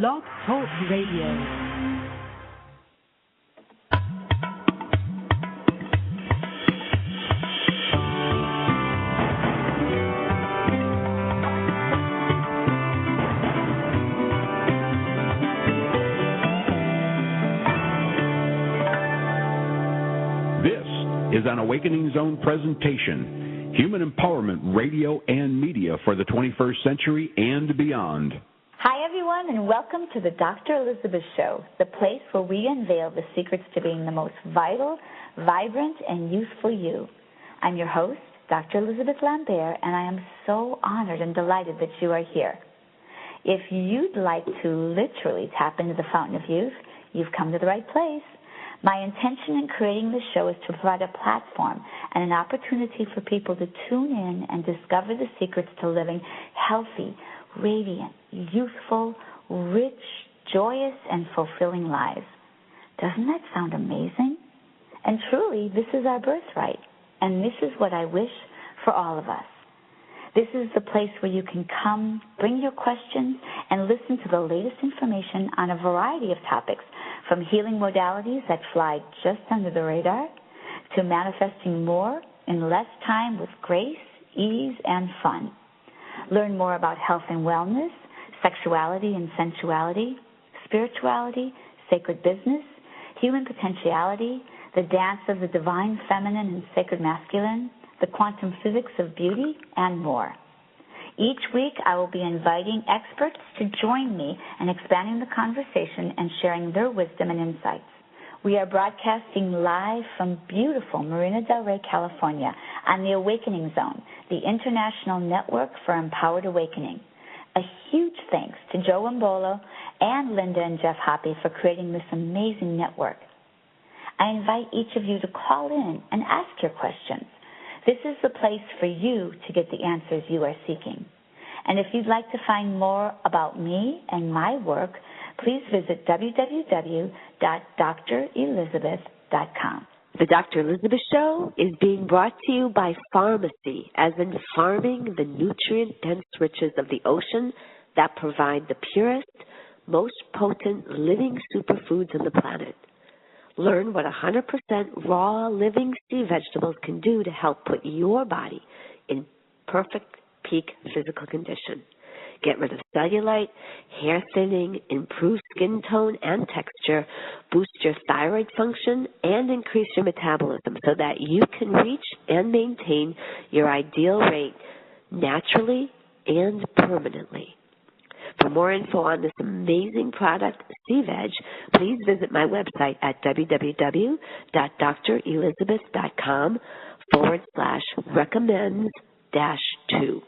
Blog Talk Radio. Is an Awakening Zone presentation, human empowerment radio and media for the 21st century and beyond. Hi, everyone, and welcome to the Dr. Elizabeth Show, the place where we unveil the secrets to being the most vital, vibrant, and youthful you. I'm your host, Dr. Elizabeth Lambaer, and I am so honored and delighted that you are here. If you'd like to literally tap into the fountain of youth, you've come to the right place. My intention in creating this show is to provide a platform and an opportunity for people to tune in and discover the secrets to living healthy, radiant, youthful, rich, joyous, and fulfilling lives. Doesn't that sound amazing? And truly, this is our birthright, and this is what I wish for all of us. This is the place where you can come, bring your questions, and listen to the latest information on a variety of topics, from healing modalities that fly just under the radar to manifesting more in less time with grace, ease, and fun. Learn more about health and wellness, sexuality and sensuality, spirituality, sacred business, human potentiality, the dance of the divine feminine and sacred masculine, the quantum physics of beauty, and more. Each week, I will be inviting experts to join me in expanding the conversation and sharing their wisdom and insights. We are broadcasting live from beautiful Marina del Rey, California, on the Awakening Zone, the international network for empowered awakening. A huge thanks to Joe Imbolo and Linda and Jeff Hoppe for creating this amazing network. I invite each of you to call in and ask your questions. This is the place for you to get the answers you are seeking. And if you'd like to find more about me and my work, please visit www.drelizabeth.com. The Dr. Elizabeth Show is being brought to you by pharmacy, as in farming the nutrient-dense riches of the ocean that provide the purest, most potent living superfoods on the planet. Learn what 100% raw living sea vegetables can do to help put your body in perfect peak physical condition. Get rid of cellulite, hair thinning, improve skin tone and texture, boost your thyroid function, and increase your metabolism so that you can reach and maintain your ideal rate naturally and permanently. For more info on this amazing product, C-Veg, please visit my website at www.drelizabeth.com/recommends-2.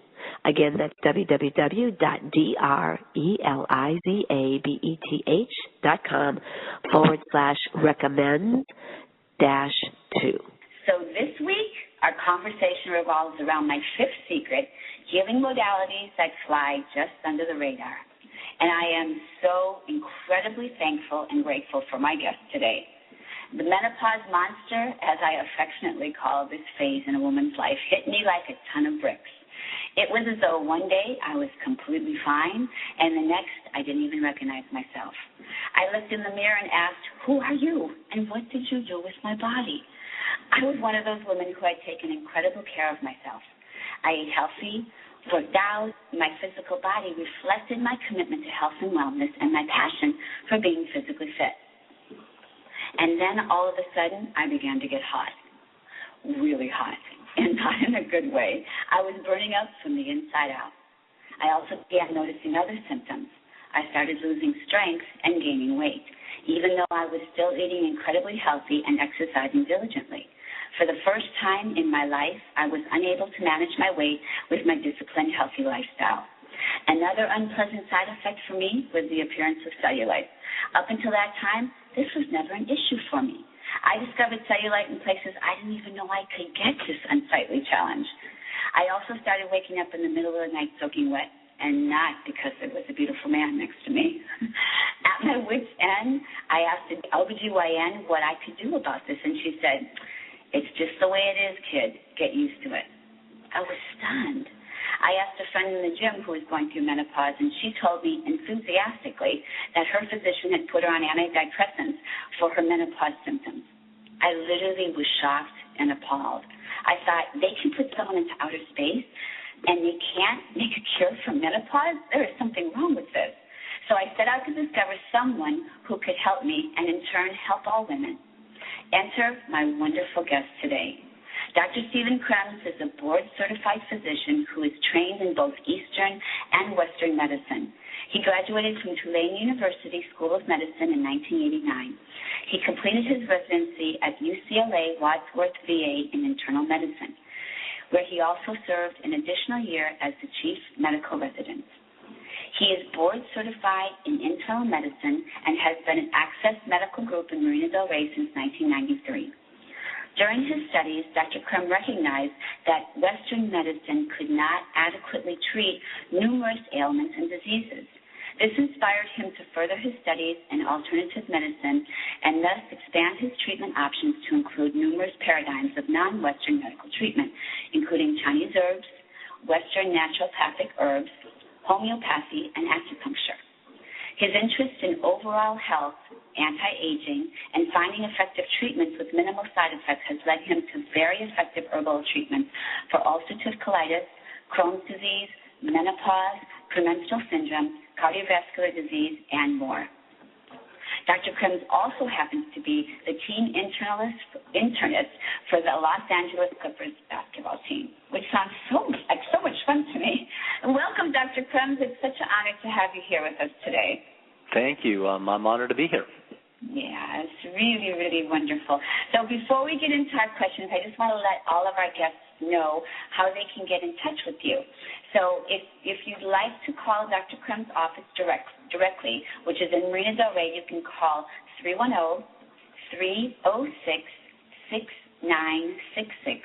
Again, that's www.drelizabeth.com/recommends-2. So this week, our conversation revolves around my fifth secret, healing modalities that fly just under the radar. And I am so incredibly thankful and grateful for my guest today. The Menopause Monster, as I affectionately call this phase in a woman's life, hit me like a ton of bricks. It was as though one day I was completely fine, and the next I didn't even recognize myself. I looked in the mirror and asked, who are you, and what did you do with my body? I was one of those women who had taken incredible care of myself. I ate healthy, worked out. My physical body reflected my commitment to health and wellness and my passion for being physically fit. And then all of a sudden, I began to get hot, really hot, and not in a good way. I was burning up from the inside out. I also began noticing other symptoms. I started losing strength and gaining weight, even though I was still eating incredibly healthy and exercising diligently. For the first time in my life, I was unable to manage my weight with my disciplined, healthy lifestyle. Another unpleasant side effect for me was the appearance of cellulite. Up until that time, this was never an issue for me. I discovered cellulite in places I didn't even know I could get this unsightly challenge. I also started waking up in the middle of the night soaking wet, and not because there was a beautiful man next to me. At my wit's end, I asked the OBGYN what I could do about this, and she said, "It's just the way it is, kid. Get used to it." I was stunned. I asked a friend in the gym who was going through menopause, and she told me enthusiastically that her physician had put her on antidepressants for her menopause symptoms. I literally was shocked and appalled. I thought, they can put someone into outer space and they can't make a cure for menopause? There is something wrong with this. So I set out to discover someone who could help me and, in turn, help all women. Enter my wonderful guest today. Dr. Steven Krems is a board-certified physician who is trained in both Eastern and Western medicine. He graduated from Tulane University School of Medicine in 1989. He completed his residency at UCLA Wadsworth VA in internal medicine, where he also served an additional year as the chief medical resident. He is board-certified in internal medicine and has been an Access Medical Group in Marina del Rey since 1993. During his studies, Dr. Crim recognized that Western medicine could not adequately treat numerous ailments and diseases. This inspired him to further his studies in alternative medicine and thus expand his treatment options to include numerous paradigms of non-Western medical treatment, including Chinese herbs, Western naturopathic herbs, homeopathy, and acupuncture. His interest in overall health, anti-aging, and finding effective treatments with minimal side effects has led him to very effective herbal treatments for ulcerative colitis, Crohn's disease, menopause, premenstrual syndrome, cardiovascular disease, and more. Dr. Krems also happens to be the team internist for the Los Angeles Clippers basketball team, which sounds so much fun to me. Welcome, Dr. Krems. It's such an honor to have you here with us today. Thank you. I'm honored to be here. Yeah, it's really, really wonderful. So before we get into our questions, I just want to let all of our guests know how they can get in touch with you. So if you'd like to call Dr. Krem's office directly, which is in Marina del Rey, you can call 310-306-6966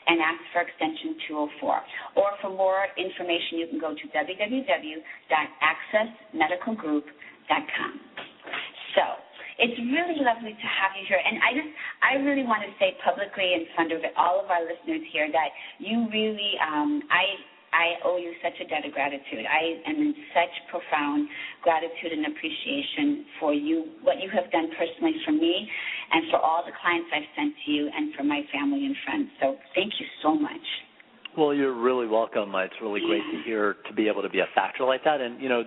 and ask for extension 204. Or for more information, you can go to www.accessmedicalgroup.com. So it's really lovely to have you here. And I really want to say publicly in front of all of our listeners here that you really, I owe you such a debt of gratitude. I am in such profound gratitude and appreciation for you, what you have done personally for me and for all the clients I've sent to you and for my family and friends. So thank you so much. Well, you're really welcome. It's really great to hear, to be able to be a factor like that. And, you know,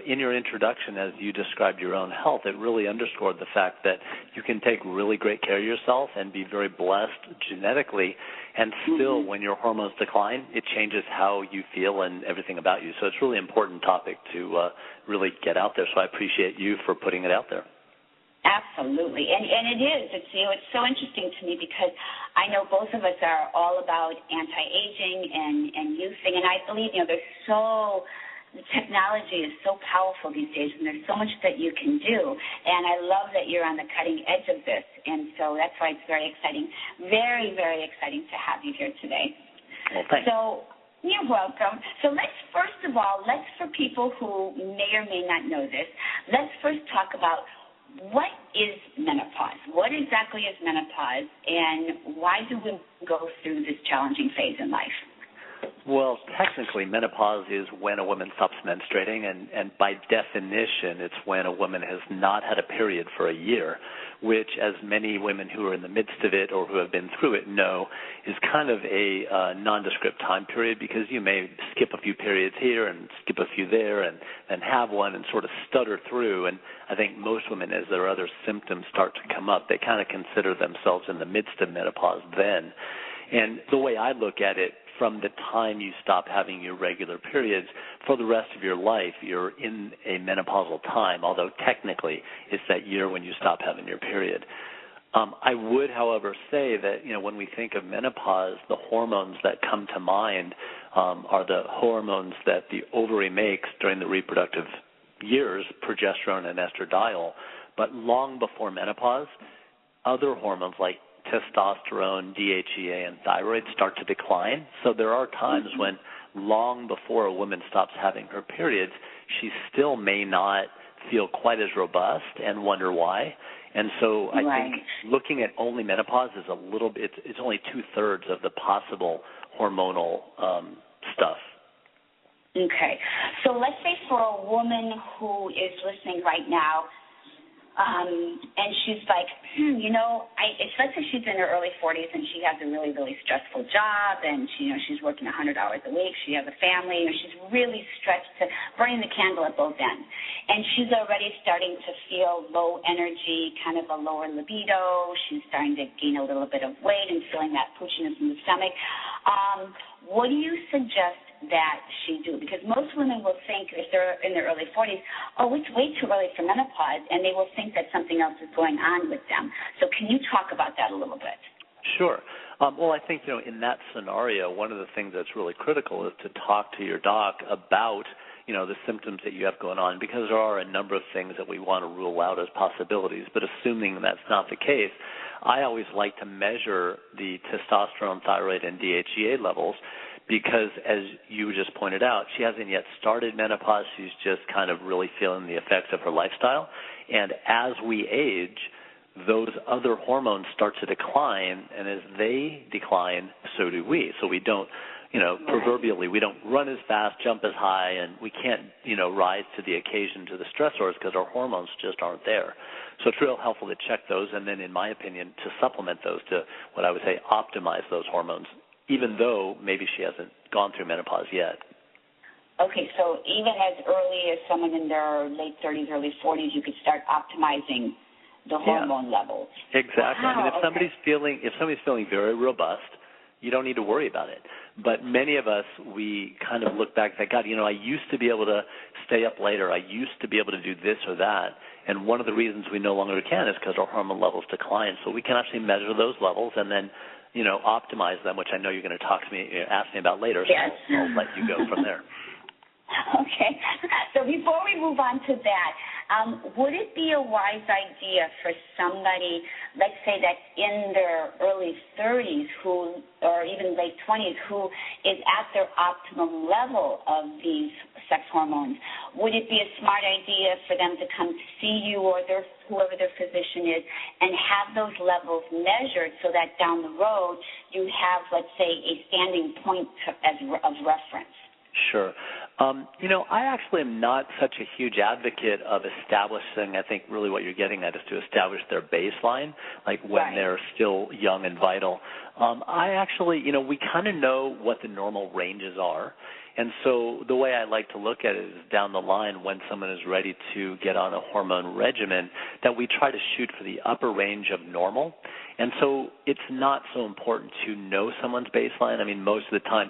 in your introduction, as you described your own health, it really underscored the fact that you can take really great care of yourself and be very blessed genetically, and still, when your hormones decline, it changes how you feel and everything about you. So it's a really important topic to really get out there. So I appreciate you for putting it out there. Absolutely, and it is. It's so interesting to me because I know both of us are all about anti-aging and youthing, and I believe the technology is so powerful these days, and there's so much that you can do. And I love that you're on the cutting edge of this, and so that's why it's very exciting, very, very exciting to have you here today. Well, thanks. So you're welcome. So let's for people who may or may not know this, let's first talk about what is menopause? What exactly is menopause, and why do we go through this challenging phase in life? Well, technically, menopause is when a woman stops menstruating, and by definition, it's when a woman has not had a period for a year, which, as many women who are in the midst of it or who have been through it know, is kind of a nondescript time period, because you may skip a few periods here and skip a few there and then have one and sort of stutter through. And I think most women, as their other symptoms start to come up, they kind of consider themselves in the midst of menopause then. And the way I look at it, from the time you stop having your regular periods, for the rest of your life, you're in a menopausal time, although technically it's that year when you stop having your period. I would, however, say that, when we think of menopause, the hormones that come to mind are the hormones that the ovary makes during the reproductive years, progesterone and estradiol. But long before menopause, other hormones like testosterone, DHEA, and thyroid start to decline. So there are times when long before a woman stops having her periods, she still may not feel quite as robust and wonder why. And so I think looking at only menopause is a little bit, it's only 2/3 of the possible hormonal stuff. Okay. So let's say for a woman who is listening right now, and she's like, let's say she's in her early 40s and she has a really, really stressful job, and she's working 100 hours a week. She has a family, she's really stretched to burning the candle at both ends, and she's already starting to feel low energy, kind of a lower libido. She's starting to gain a little bit of weight and feeling that poochiness in the stomach. What do you suggest that she do? Because most women will think, if they're in their early 40s, it's way too early for menopause, and they will think that something else is going on with them. So can you talk about that a little bit? Sure. Well, I think, in that scenario, one of the things that's really critical is to talk to your doc about, the symptoms that you have going on, because there are a number of things that we want to rule out as possibilities. But assuming that's not the case, I always like to measure the testosterone, thyroid, and DHEA levels, because as you just pointed out, she hasn't yet started menopause. She's just kind of really feeling the effects of her lifestyle. And as we age, those other hormones start to decline, and as they decline, so do we. So we don't, proverbially, we don't run as fast, jump as high, and we can't, rise to the occasion, to the stressors, because our hormones just aren't there. So it's real helpful to check those, and then, in my opinion, to supplement those, to what I would say optimize those hormones, even though maybe she hasn't gone through menopause yet. Okay, so even as early as someone in their late 30s, early 40s, you could start optimizing the hormone levels. Exactly. Wow, I mean, if somebody's feeling very robust, you don't need to worry about it. But many of us, we kind of look back and say, God, I used to be able to stay up later. I used to be able to do this or that. And one of the reasons we no longer can is because our hormone levels decline. So we can actually measure those levels and then, optimize them, which I know you're going to ask me about later. Yes. So I'll let you go from there. Okay. So before we move on to that, would it be a wise idea for somebody, let's say that's in their early 30s or even late 20s, who is at their optimum level of these sex hormones, would it be a smart idea for them to come to see you or whoever their physician is and have those levels measured so that down the road you have, let's say, a standing point of reference? Sure. I actually am not such a huge advocate of establishing, I think really what you're getting at is to establish their baseline, like when they're still young and vital. I actually, we kind of know what the normal ranges are. And so the way I like to look at it is down the line when someone is ready to get on a hormone regimen, that we try to shoot for the upper range of normal. And so it's not so important to know someone's baseline. I mean, most of the time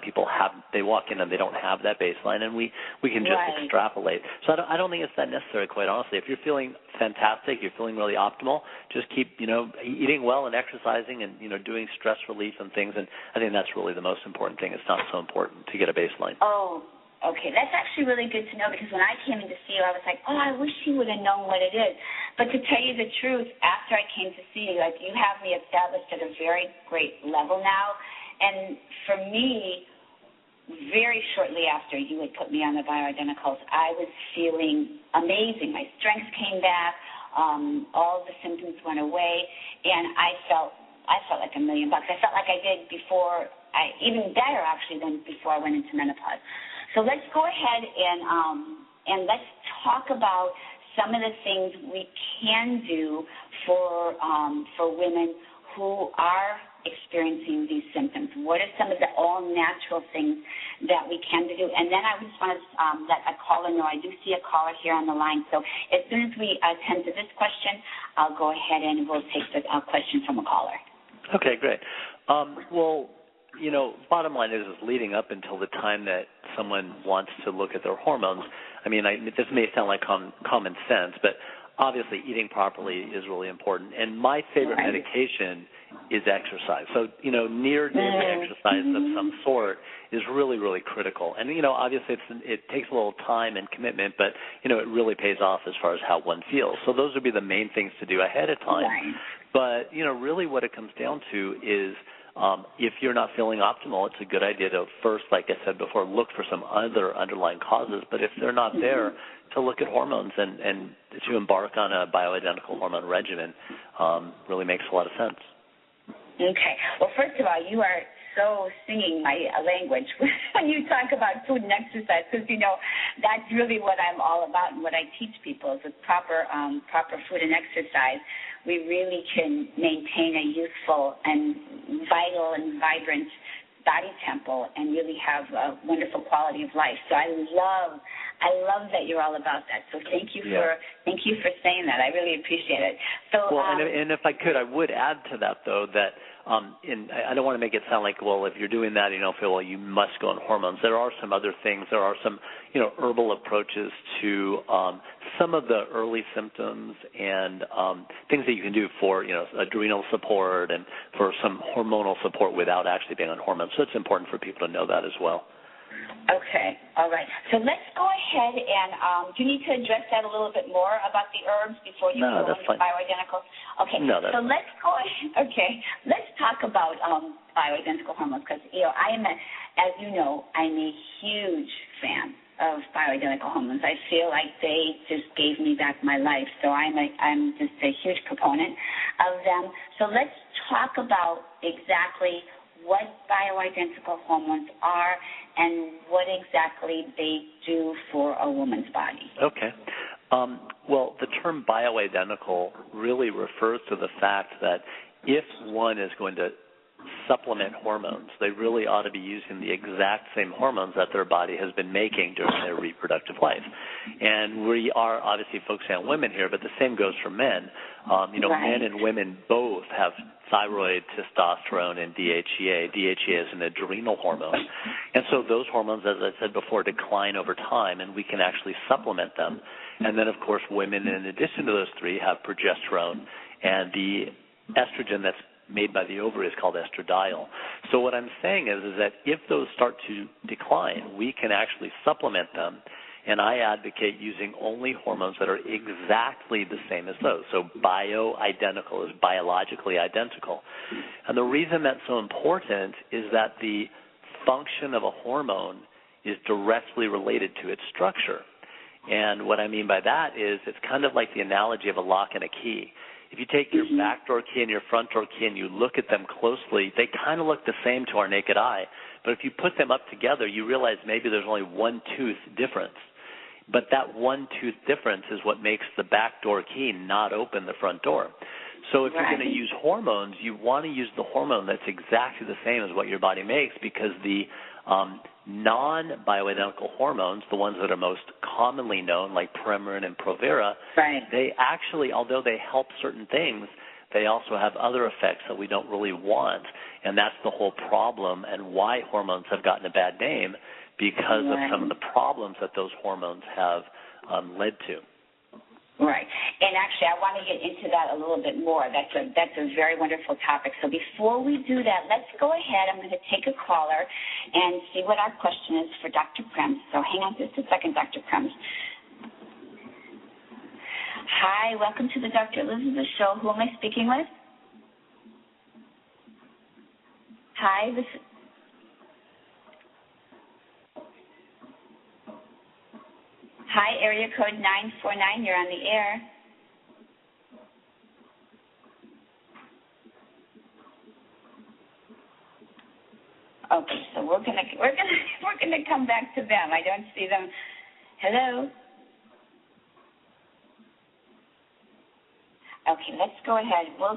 they walk in and they don't have that baseline, and we can just extrapolate. So I don't think it's that necessary, quite honestly. If you're feeling fantastic, you're feeling really optimal, just keep, eating well and exercising and, doing stress relief and things. And I think that's really the most important thing. It's not so important to get a baseline. Oh, okay. That's actually really good to know, because when I came in to see you, I was like, I wish he would have known what it is. But to tell you the truth, after I came to see you, you have me established at a very great level now. And for me, very shortly after you had put me on the Bioidenticals, I was feeling amazing. My strength came back. All the symptoms went away, and I felt like $1 million. I felt like I did before, even better actually than before I went into menopause. So let's go ahead and let's talk about some of the things we can do for women who are experiencing these symptoms. What are some of the all-natural things that we can do? And then I just want to let a caller know. I do see a caller here on the line. So as soon as we attend to this question, I'll go ahead and we'll take the question from a caller. Okay, great. Well, bottom line is leading up until the time that someone wants to look at their hormones. I mean, this may sound like common sense, but obviously eating properly is really important. And my favorite medication is exercise. So, near daily exercise of some sort is really, really critical. And, obviously it takes a little time and commitment, but, it really pays off as far as how one feels. So those would be the main things to do ahead of time. Right. But, really what it comes down to is if you're not feeling optimal, it's a good idea to first, like I said before, look for some other underlying causes. But if they're not there, to look at hormones and to embark on a bioidentical hormone regimen really makes a lot of sense. Okay. Well, first of all, you are so singing my language when you talk about food and exercise, because, that's really what I'm all about and what I teach people is with proper food and exercise, we really can maintain a youthful and vital and vibrant body temple and really have a wonderful quality of life. So I love that you're all about that. So thank you for saying that. I really appreciate it. So and if I could, I would add to that though that I don't want to make it sound like, well, if you're doing that, you must go on hormones. There are some other things. There are some, herbal approaches to some of the early symptoms and things that you can do for, adrenal support and for some hormonal support without actually being on hormones. So it's important for people to know that as well. Okay, all right. So let's go ahead and do you need to address that a little bit more about the herbs before you go into bioidentical? Okay, no, so let's go ahead. Okay, let's talk about bioidentical hormones because, I'm a huge fan of bioidentical hormones. I feel like they just gave me back my life, so I'm just a huge proponent of them. So let's talk about exactly what bioidentical hormones are and what exactly they do for a woman's body. Okay. Well, the term bioidentical really refers to the fact that if one is going to supplement hormones, they really ought to be using the exact same hormones that their body has been making during their reproductive life. And we are obviously focusing on women here, but the same goes for men. Men and women both have thyroid, testosterone, and DHEA. DHEA is an adrenal hormone. And so those hormones, as I said before, decline over time, and we can actually supplement them. And then, of course, women, in addition to those three, have progesterone, and the estrogen that's made by the ovary is called estradiol. So what I'm saying is that if those start to decline, we can actually supplement them, and I advocate using only hormones that are exactly the same as those. So bioidentical is biologically identical. And the reason that's so important is that the function of a hormone is directly related to its structure. And what I mean by that is it's kind of like the analogy of a lock and a key. If you take your back door key and your front door key and you look at them closely, they kind of look the same to our naked eye. But if you put them up together, you realize maybe there's only one tooth difference. But that one tooth difference is what makes the back door key not open the front door. So if you're going to use hormones, you want to use the hormone that's exactly the same as what your body makes, because the non-bioidentical hormones, the ones that are most commonly known, like Premarin and Provera, they actually, although they help certain things, they also have other effects that we don't really want. And that's the whole problem and why hormones have gotten a bad name, because of some of the problems that those hormones have led to. Right. And actually, I want to get into that a little bit more. That's a very wonderful topic. So before we do that, let's go ahead. I'm going to take a caller and see what our question is for Dr. Krems. So hang on just a second, Dr. Krems. Hi, welcome to the Dr. Elizabeth Show. Who am I speaking with? Hi, this is... Hi, area code 949. You're on the air. Okay, so we're gonna come back to them. I don't see them. Hello. Okay, let's go ahead. We'll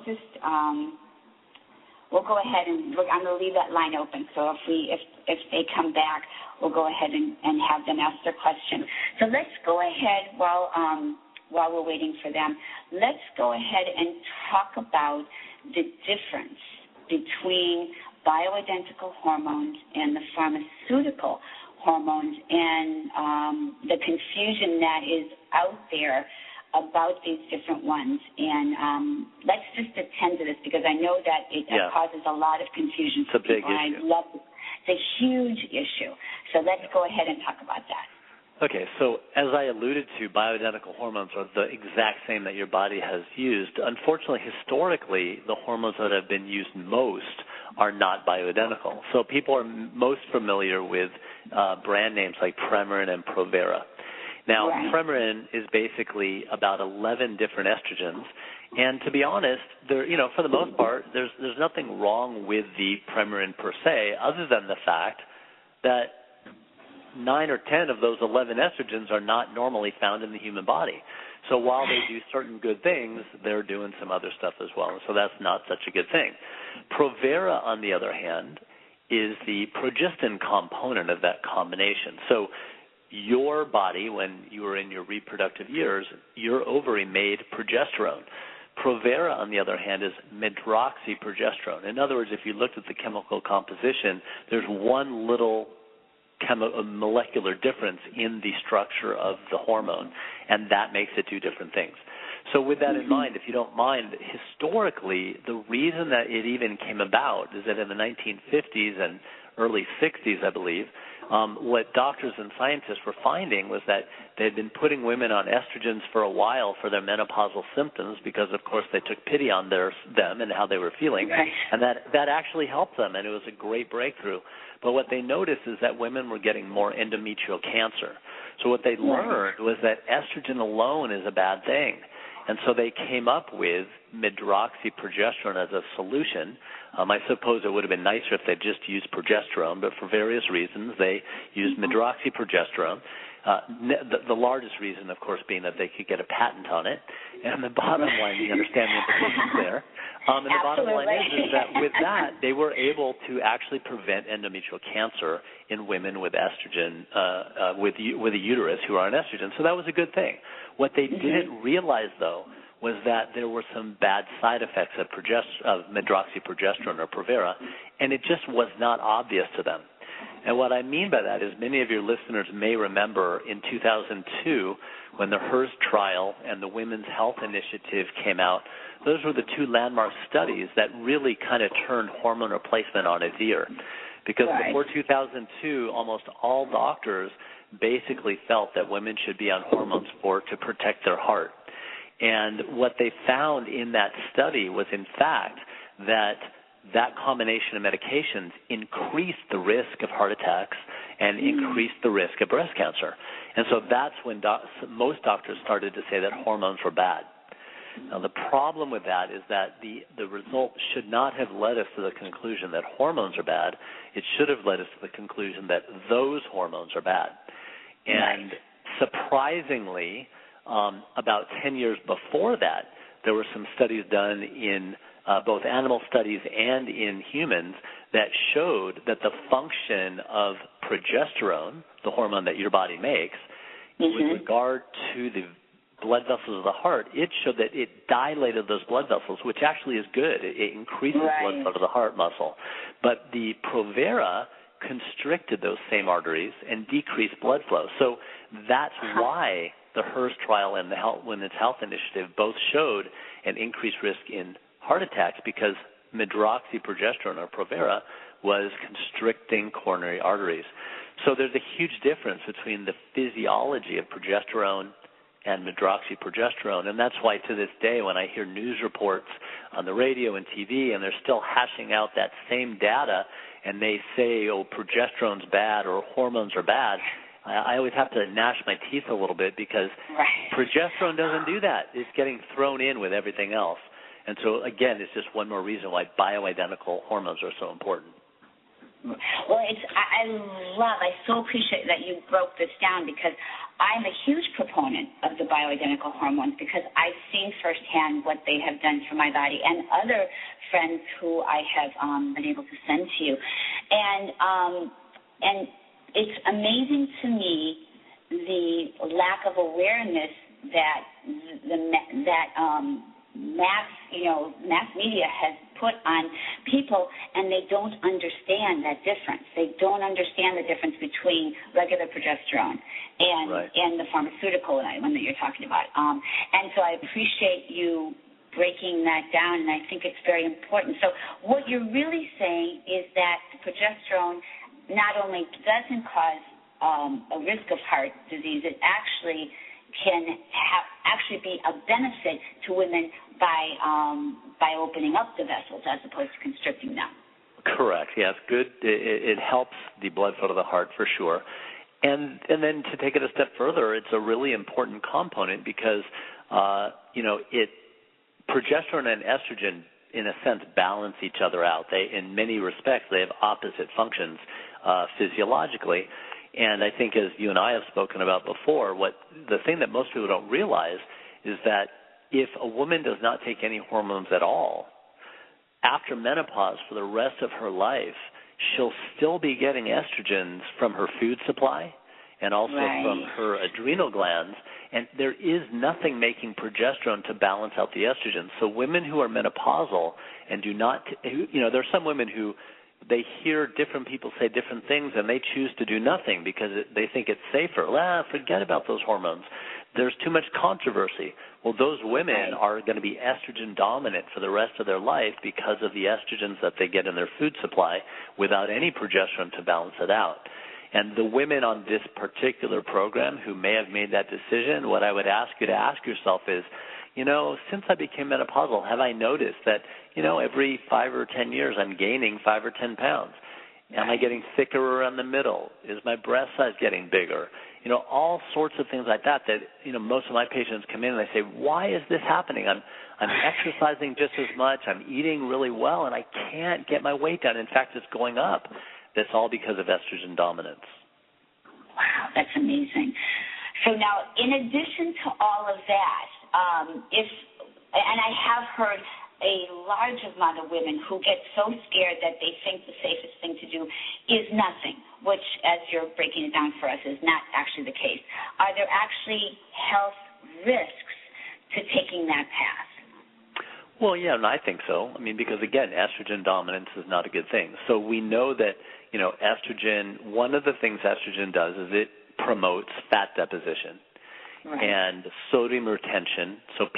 go ahead and look. I'm going to leave that line open. So if they come back, we'll go ahead and have them ask their question. So let's go ahead while we're waiting for them. Let's go ahead and talk about the difference between bioidentical hormones and the pharmaceutical hormones and the confusion that is out there about these different ones. And let's just attend to this, because I know that it causes a lot of confusion. It's a big issue. It's a huge issue. So let's go ahead and talk about that. Okay, so as I alluded to, bioidentical hormones are the exact same that your body has used. Unfortunately, historically, the hormones that have been used most are not bioidentical. So people are most familiar with brand names like Premarin and Provera. Now, right. Premarin is basically about 11 different estrogens, and to be honest, for the most part, there's nothing wrong with the Premarin per se, other than the fact that 9 or 10 of those 11 estrogens are not normally found in the human body. So while they do certain good things, they're doing some other stuff as well, so that's not such a good thing. Provera, on the other hand, is the progestin component of that combination. So your body, when you were in your reproductive years, your ovary made progesterone. Provera, on the other hand, is medroxyprogesterone. In other words, if you looked at the chemical composition, there's one little molecular difference in the structure of the hormone, and that makes it do different things. So with that in mind, if you don't mind, historically, the reason that it even came about is that in the 1950s and early 60s, I believe, what doctors and scientists were finding was that they had been putting women on estrogens for a while for their menopausal symptoms because, of course, they took pity on them and how they were feeling, right. and that actually helped them, and it was a great breakthrough. But what they noticed is that women were getting more endometrial cancer. So what they learned was that estrogen alone is a bad thing. And so they came up with medroxyprogesterone as a solution. I suppose it would have been nicer if they just used progesterone, but for various reasons they used medroxyprogesterone. The largest reason, of course, being that they could get a patent on it. And the bottom line, you understand the implications there. And the bottom line is that with that, they were able to actually prevent endometrial cancer in women with estrogen, with a uterus who are on estrogen. So that was a good thing. What they didn't realize, though, was that there were some bad side effects of medroxyprogesterone or Provera, and it just was not obvious to them. And what I mean by that is many of your listeners may remember in 2002 when the HERS trial and the Women's Health Initiative came out. Those were the two landmark studies that really kind of turned hormone replacement on its ear. Because before 2002, almost all doctors basically felt that women should be on hormones to protect their heart. And what they found in that study was, in fact, that combination of medications increased the risk of heart attacks and increased the risk of breast cancer. And so that's when most doctors started to say that hormones were bad. Now, the problem with that is that the result should not have led us to the conclusion that hormones are bad. It should have led us to the conclusion that those hormones are bad. And surprisingly, about 10 years before that, there were some studies done in both animal studies and in humans that showed that the function of progesterone, the hormone that your body makes, with regard to the blood vessels of the heart, it showed that it dilated those blood vessels, which actually is good. It increases blood flow to the heart muscle. But the Provera constricted those same arteries and decreased blood flow. So that's why the HERS trial and the Women's Health Initiative both showed an increased risk in heart attacks because medroxyprogesterone or Provera was constricting coronary arteries. So there's a huge difference between the physiology of progesterone and medroxyprogesterone, and that's why to this day when I hear news reports on the radio and TV and they're still hashing out that same data and they say, oh, progesterone's bad or hormones are bad, I always have to gnash my teeth a little bit because progesterone doesn't do that. It's getting thrown in with everything else. And so, again, it's just one more reason why bioidentical hormones are so important. Well, I so appreciate that you broke this down because I'm a huge proponent of the bioidentical hormones because I've seen firsthand what they have done for my body and other friends who I have been able to send to you. And it's amazing to me the lack of awareness that mass media has put on people, and they don't understand that difference. They don't understand the difference between regular progesterone and the pharmaceutical one that you're talking about. And so I appreciate you breaking that down, and I think it's very important. So what you're really saying is that the progesterone not only doesn't cause a risk of heart disease, it actually can be a benefit to women by opening up the vessels as opposed to constricting them. Correct. Yes, good. It helps the blood flow to the heart for sure. And then to take it a step further, it's a really important component because, progesterone and estrogen, in a sense, balance each other out. In many respects, they have opposite functions physiologically. And I think, as you and I have spoken about before, the thing that most people don't realize is that if a woman does not take any hormones at all, after menopause for the rest of her life, she'll still be getting estrogens from her food supply and also from her adrenal glands, and there is nothing making progesterone to balance out the estrogens. So women who are menopausal and do not, there are some women who they hear different people say different things and they choose to do nothing because they think it's safer. Forget about those hormones. There's too much controversy. Well, those women are going to be estrogen dominant for the rest of their life because of the estrogens that they get in their food supply without any progesterone to balance it out. And the women on this particular program who may have made that decision, what I would ask you to ask yourself is, since I became menopausal, have I noticed that, every 5 or 10 years I'm gaining 5 or 10 pounds? Am I getting thicker around the middle? Is my breast size getting bigger? All sorts of things like that most of my patients come in and they say, why is this happening? I'm exercising just as much. I'm eating really well, and I can't get my weight down. In fact, it's going up. That's all because of estrogen dominance. Wow, that's amazing. So now, in addition to all of that, and I have heard a large amount of women who get so scared that they think the safest thing to do is nothing, which, as you're breaking it down for us, is not actually the case. Are there actually health risks to taking that path? Well, yeah, and I think so. Because, again, estrogen dominance is not a good thing. So we know that, estrogen, one of the things estrogen does is it promotes fat deposition. Right. And sodium retention, so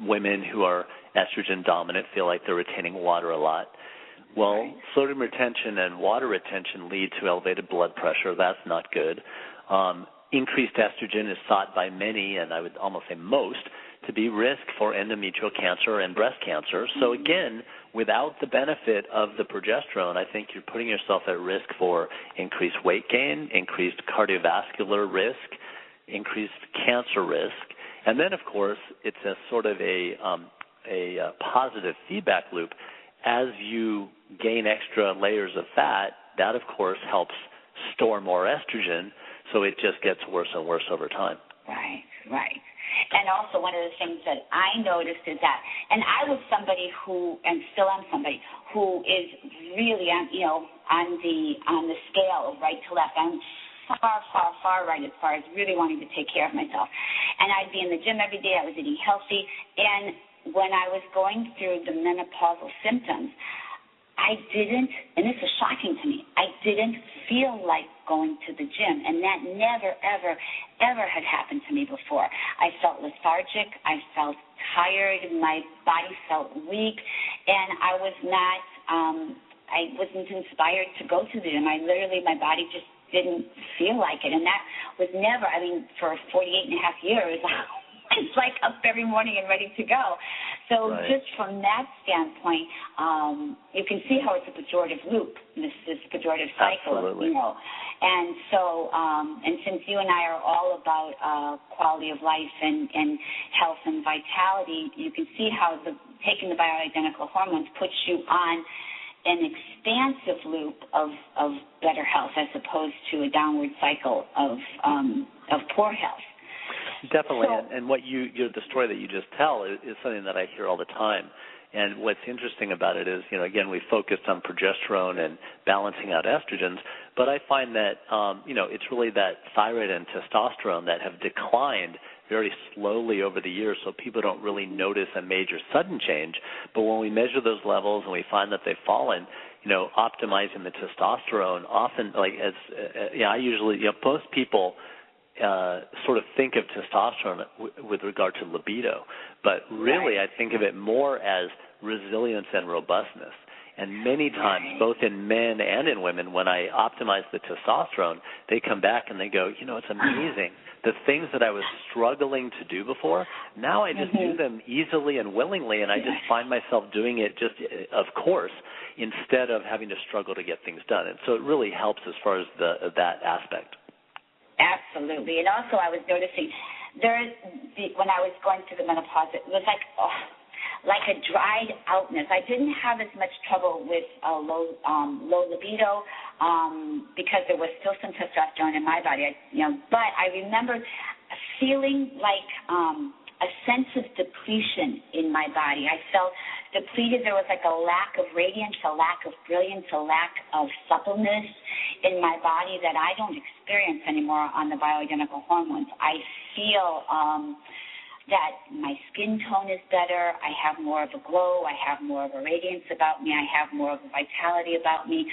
women who are estrogen dominant feel like they're retaining water a lot. Well, sodium retention and water retention lead to elevated blood pressure. That's not good. Increased estrogen is thought by many, and I would almost say most, to be risk for endometrial cancer and breast cancer. So again, without the benefit of the progesterone, I think you're putting yourself at risk for increased weight gain, increased cardiovascular risk, increased cancer risk. And then, of course, it's a sort of a positive feedback loop. As you gain extra layers of fat, that, of course, helps store more estrogen, so it just gets worse and worse over time. Right. And also one of the things that I noticed is that, and I was somebody who, and still am somebody, who is really on the scale of right to left. I'm far right as far as really wanting to take care of myself. And I'd be in the gym every day. I was eating healthy. And when I was going through the menopausal symptoms, I didn't, and this is shocking to me, I didn't feel like going to the gym, and that never, ever had happened to me before. I felt lethargic, I felt tired, my body felt weak, and I wasn't inspired to go to the gym. My body just didn't feel like it, and that was never, for 48 and a half years, it's like up every morning and ready to go. So just from that standpoint, you can see how it's a pejorative loop, this pejorative cycle. Absolutely. And so, and since you and I are all about quality of life and health and vitality, you can see how taking the bioidentical hormones puts you on an expansive loop of better health as opposed to a downward cycle of poor health. Definitely, and what the story that you just tell is something that I hear all the time. And what's interesting about it is, again, we focused on progesterone and balancing out estrogens, but I find that, it's really that thyroid and testosterone that have declined very slowly over the years, so people don't really notice a major sudden change. But when we measure those levels and we find that they've fallen, optimizing the testosterone often, I usually, most people sort of think of testosterone with regard to libido, but really I think of it more as resilience and robustness. And many times, both in men and in women, when I optimize the testosterone, they come back and they go, it's amazing. The things that I was struggling to do before, now I just do them easily and willingly, and I just find myself doing it just, of course, instead of having to struggle to get things done. And so it really helps as far as that aspect. Absolutely. And also I was noticing when I was going through the menopause, it was like a dried outness. I didn't have as much trouble with low libido because there was still some testosterone in my body. But I remember feeling like a sense of depletion in my body. I felt depleted. There was like a lack of radiance, a lack of brilliance, a lack of suppleness in my body that I don't experience anymore on the bioidentical hormones. I feel that my skin tone is better. I have more of a glow. I have more of a radiance about me. I have more of a vitality about me.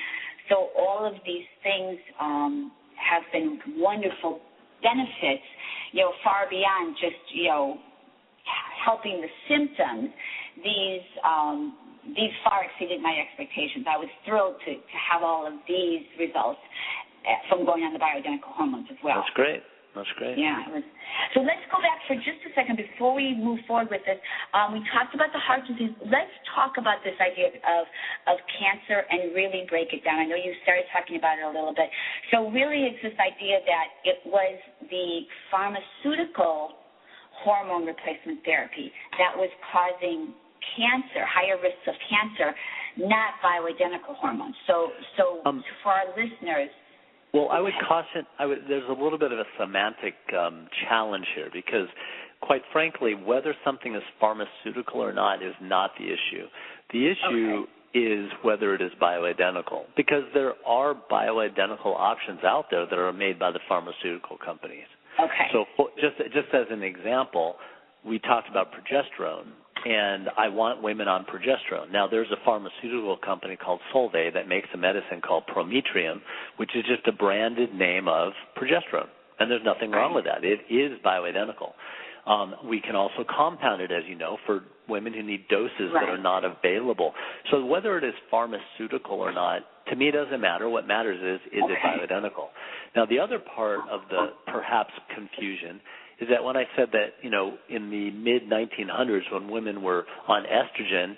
So all of these things have been wonderful benefits, far beyond just, helping the symptoms. These far exceeded my expectations. I was thrilled to have all of these results from going on the bioidentical hormones as well. That's great. Yeah. So let's go back for just a second before we move forward with this. We talked about the heart disease. Let's talk about this idea of cancer and really break it down. I know you started talking about it a little bit. So really it's this idea that it was the pharmaceutical hormone replacement therapy that was causing cancer, higher risks of cancer, not bioidentical hormones. So for our listeners, well, I would caution, there's a little bit of a semantic challenge here because, quite frankly, whether something is pharmaceutical or not is not the issue. The issue is whether it is bioidentical, because there are bioidentical options out there that are made by the pharmaceutical companies. Okay. So just as an example, we talked about progesterone, and I want women on progesterone. Now, there's a pharmaceutical company called Solvay that makes a medicine called Prometrium, which is just a branded name of progesterone, and there's nothing wrong with that. It is bioidentical. We can also compound it, as you know, for women who need doses that are not available. So whether it is pharmaceutical or not, to me it doesn't matter. What matters is it bioidentical? Now, the other part of the perhaps confusion is that when I said that, in the mid-1900s when women were on estrogen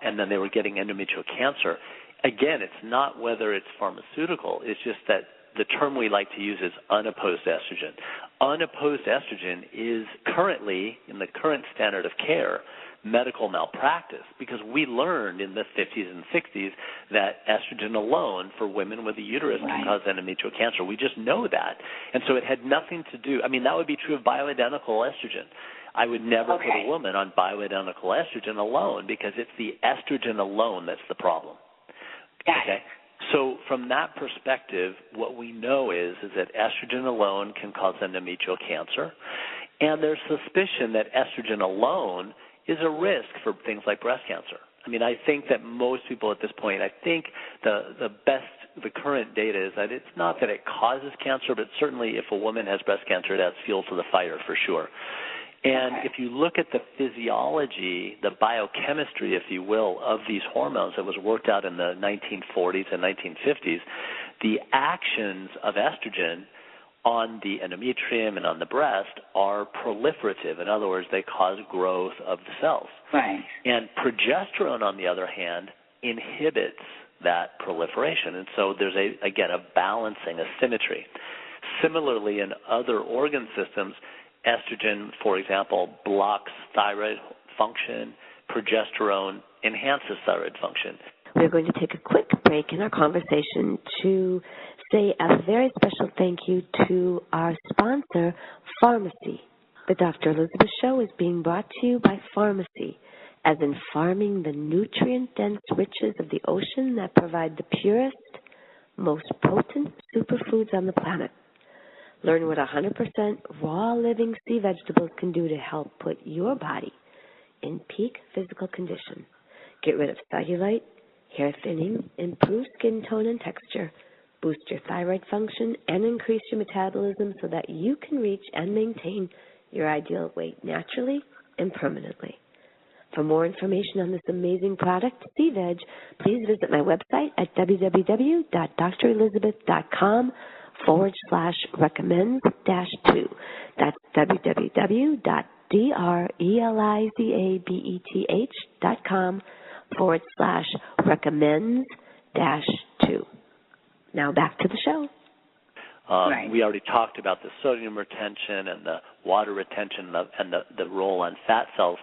and then they were getting endometrial cancer, again, it's not whether it's pharmaceutical. It's just that the term we like to use is unopposed estrogen. Unopposed estrogen is currently, in the current standard of care, medical malpractice, because we learned in the 50s and 60s that estrogen alone for women with a uterus can cause endometrial cancer. We just know that. And so it had nothing to do, that would be true of bioidentical estrogen. I would never put a woman on bioidentical estrogen alone because it's the estrogen alone that's the problem. Okay? So from that perspective, what we know is that estrogen alone can cause endometrial cancer, and there's suspicion that estrogen alone is a risk for things like breast cancer. I think that most people at this point, I think the current data is that it's not that it causes cancer, but certainly if a woman has breast cancer, it adds fuel to the fire for sure. And if you look at the physiology, the biochemistry, if you will, of these hormones that was worked out in the 1940s and 1950s, the actions of estrogen on the endometrium and on the breast are proliferative. In other words, they cause growth of the cells. Right. And progesterone, on the other hand, inhibits that proliferation. And so there's, a balancing, a symmetry. Similarly, in other organ systems, estrogen, for example, blocks thyroid function. Progesterone enhances thyroid function. We're going to take a quick break in our conversation to say a very special thank you to our sponsor, Pharmacy. The Dr. Elizabeth Show is being brought to you by Pharmacy, as in farming the nutrient-dense riches of the ocean that provide the purest, most potent superfoods on the planet. Learn what 100% raw living sea vegetables can do to help put your body in peak physical condition. Get rid of cellulite, hair thinning, improve skin tone and texture, boost your thyroid function, and increase your metabolism so that you can reach and maintain your ideal weight naturally and permanently. For more information on this amazing product, Sea Veg, please visit my website at www.drelizabeth.com/recommends-2. That's www.drelizabeth.com/recommends-2. Now back to the show. Right. We already talked about the sodium retention and the water retention and the role on fat cells.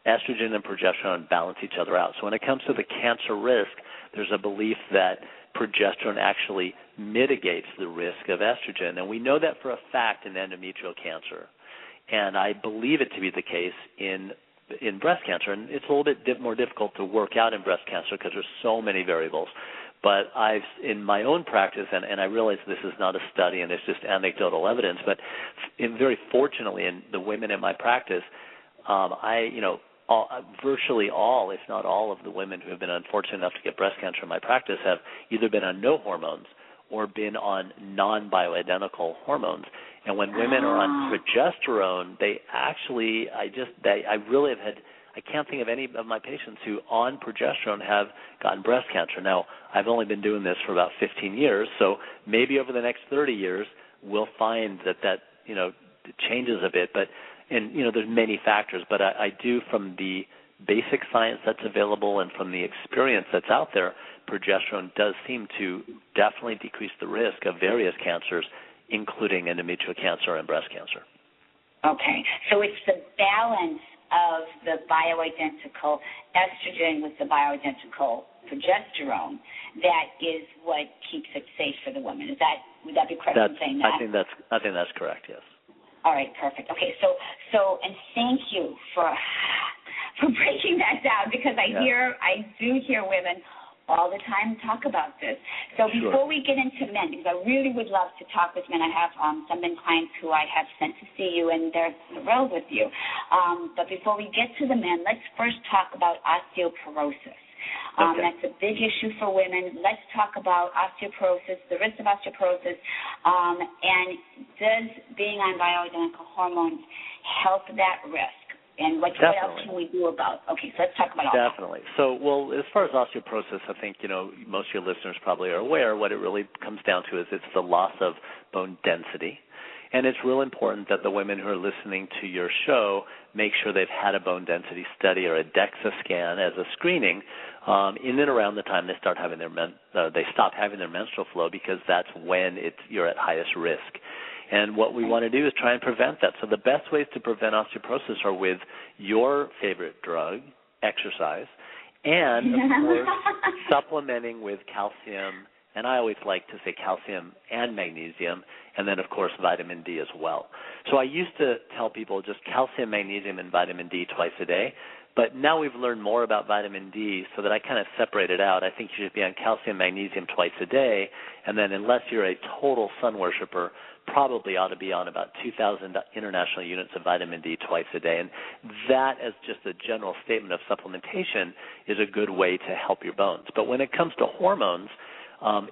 Estrogen and progesterone balance each other out. So when it comes to the cancer risk, there's a belief that progesterone actually mitigates the risk of estrogen. And we know that for a fact in endometrial cancer. And I believe it to be the case in breast cancer. And it's a little bit more difficult to work out in breast cancer because there's so many variables. But in my own practice, and I realize this is not a study and it's just anecdotal evidence, but very fortunately in the women in my practice, virtually all, if not all, of the women who have been unfortunate enough to get breast cancer in my practice have either been on no hormones or been on non-bioidentical hormones. And when women are on progesterone, I can't think of any of my patients who on progesterone have gotten breast cancer. Now, I've only been doing this for about 15 years, so maybe over the next 30 years we'll find that changes a bit. But there's many factors, but I do, from the basic science that's available and from the experience that's out there, progesterone does seem to definitely decrease the risk of various cancers, including endometrial cancer and breast cancer. Okay, so it's the balance of the bioidentical estrogen with the bioidentical progesterone that is what keeps it safe for the woman. Would that be correct in saying that? I think that's correct, yes. All right, perfect. Okay, so and thank you for breaking that down, because I do hear women all the time talk about this. So before we get into men, because I really would love to talk with men. I have some men clients who I have sent to see you, and they're thrilled with you. But before we get to the men, let's first talk about osteoporosis. That's a big issue for women. Let's talk about osteoporosis, the risk of osteoporosis, and does being on bioidentical hormones help that risk? And what else can we do about? Okay, so let's talk about all that. Definitely. So, as far as osteoporosis, I think most of your listeners probably are aware. What it really comes down to is it's the loss of bone density. And it's real important that the women who are listening to your show make sure they've had a bone density study or a DEXA scan as a screening in and around the time they start having they stop having their menstrual flow, because that's when you're at highest risk. And what we want to do is try and prevent that. So the best ways to prevent osteoporosis are with your favorite drug, exercise, and, of course, supplementing with calcium. And I always like to say calcium and magnesium, and then, of course, vitamin D as well. So I used to tell people just calcium, magnesium, and vitamin D twice a day. But now we've learned more about vitamin D, so that I kind of separate it out. I think you should be on calcium, magnesium twice a day, and then unless you're a total sun worshiper, probably ought to be on about 2,000 international units of vitamin D twice a day. And that, as just a general statement of supplementation, is a good way to help your bones. But when it comes to hormones,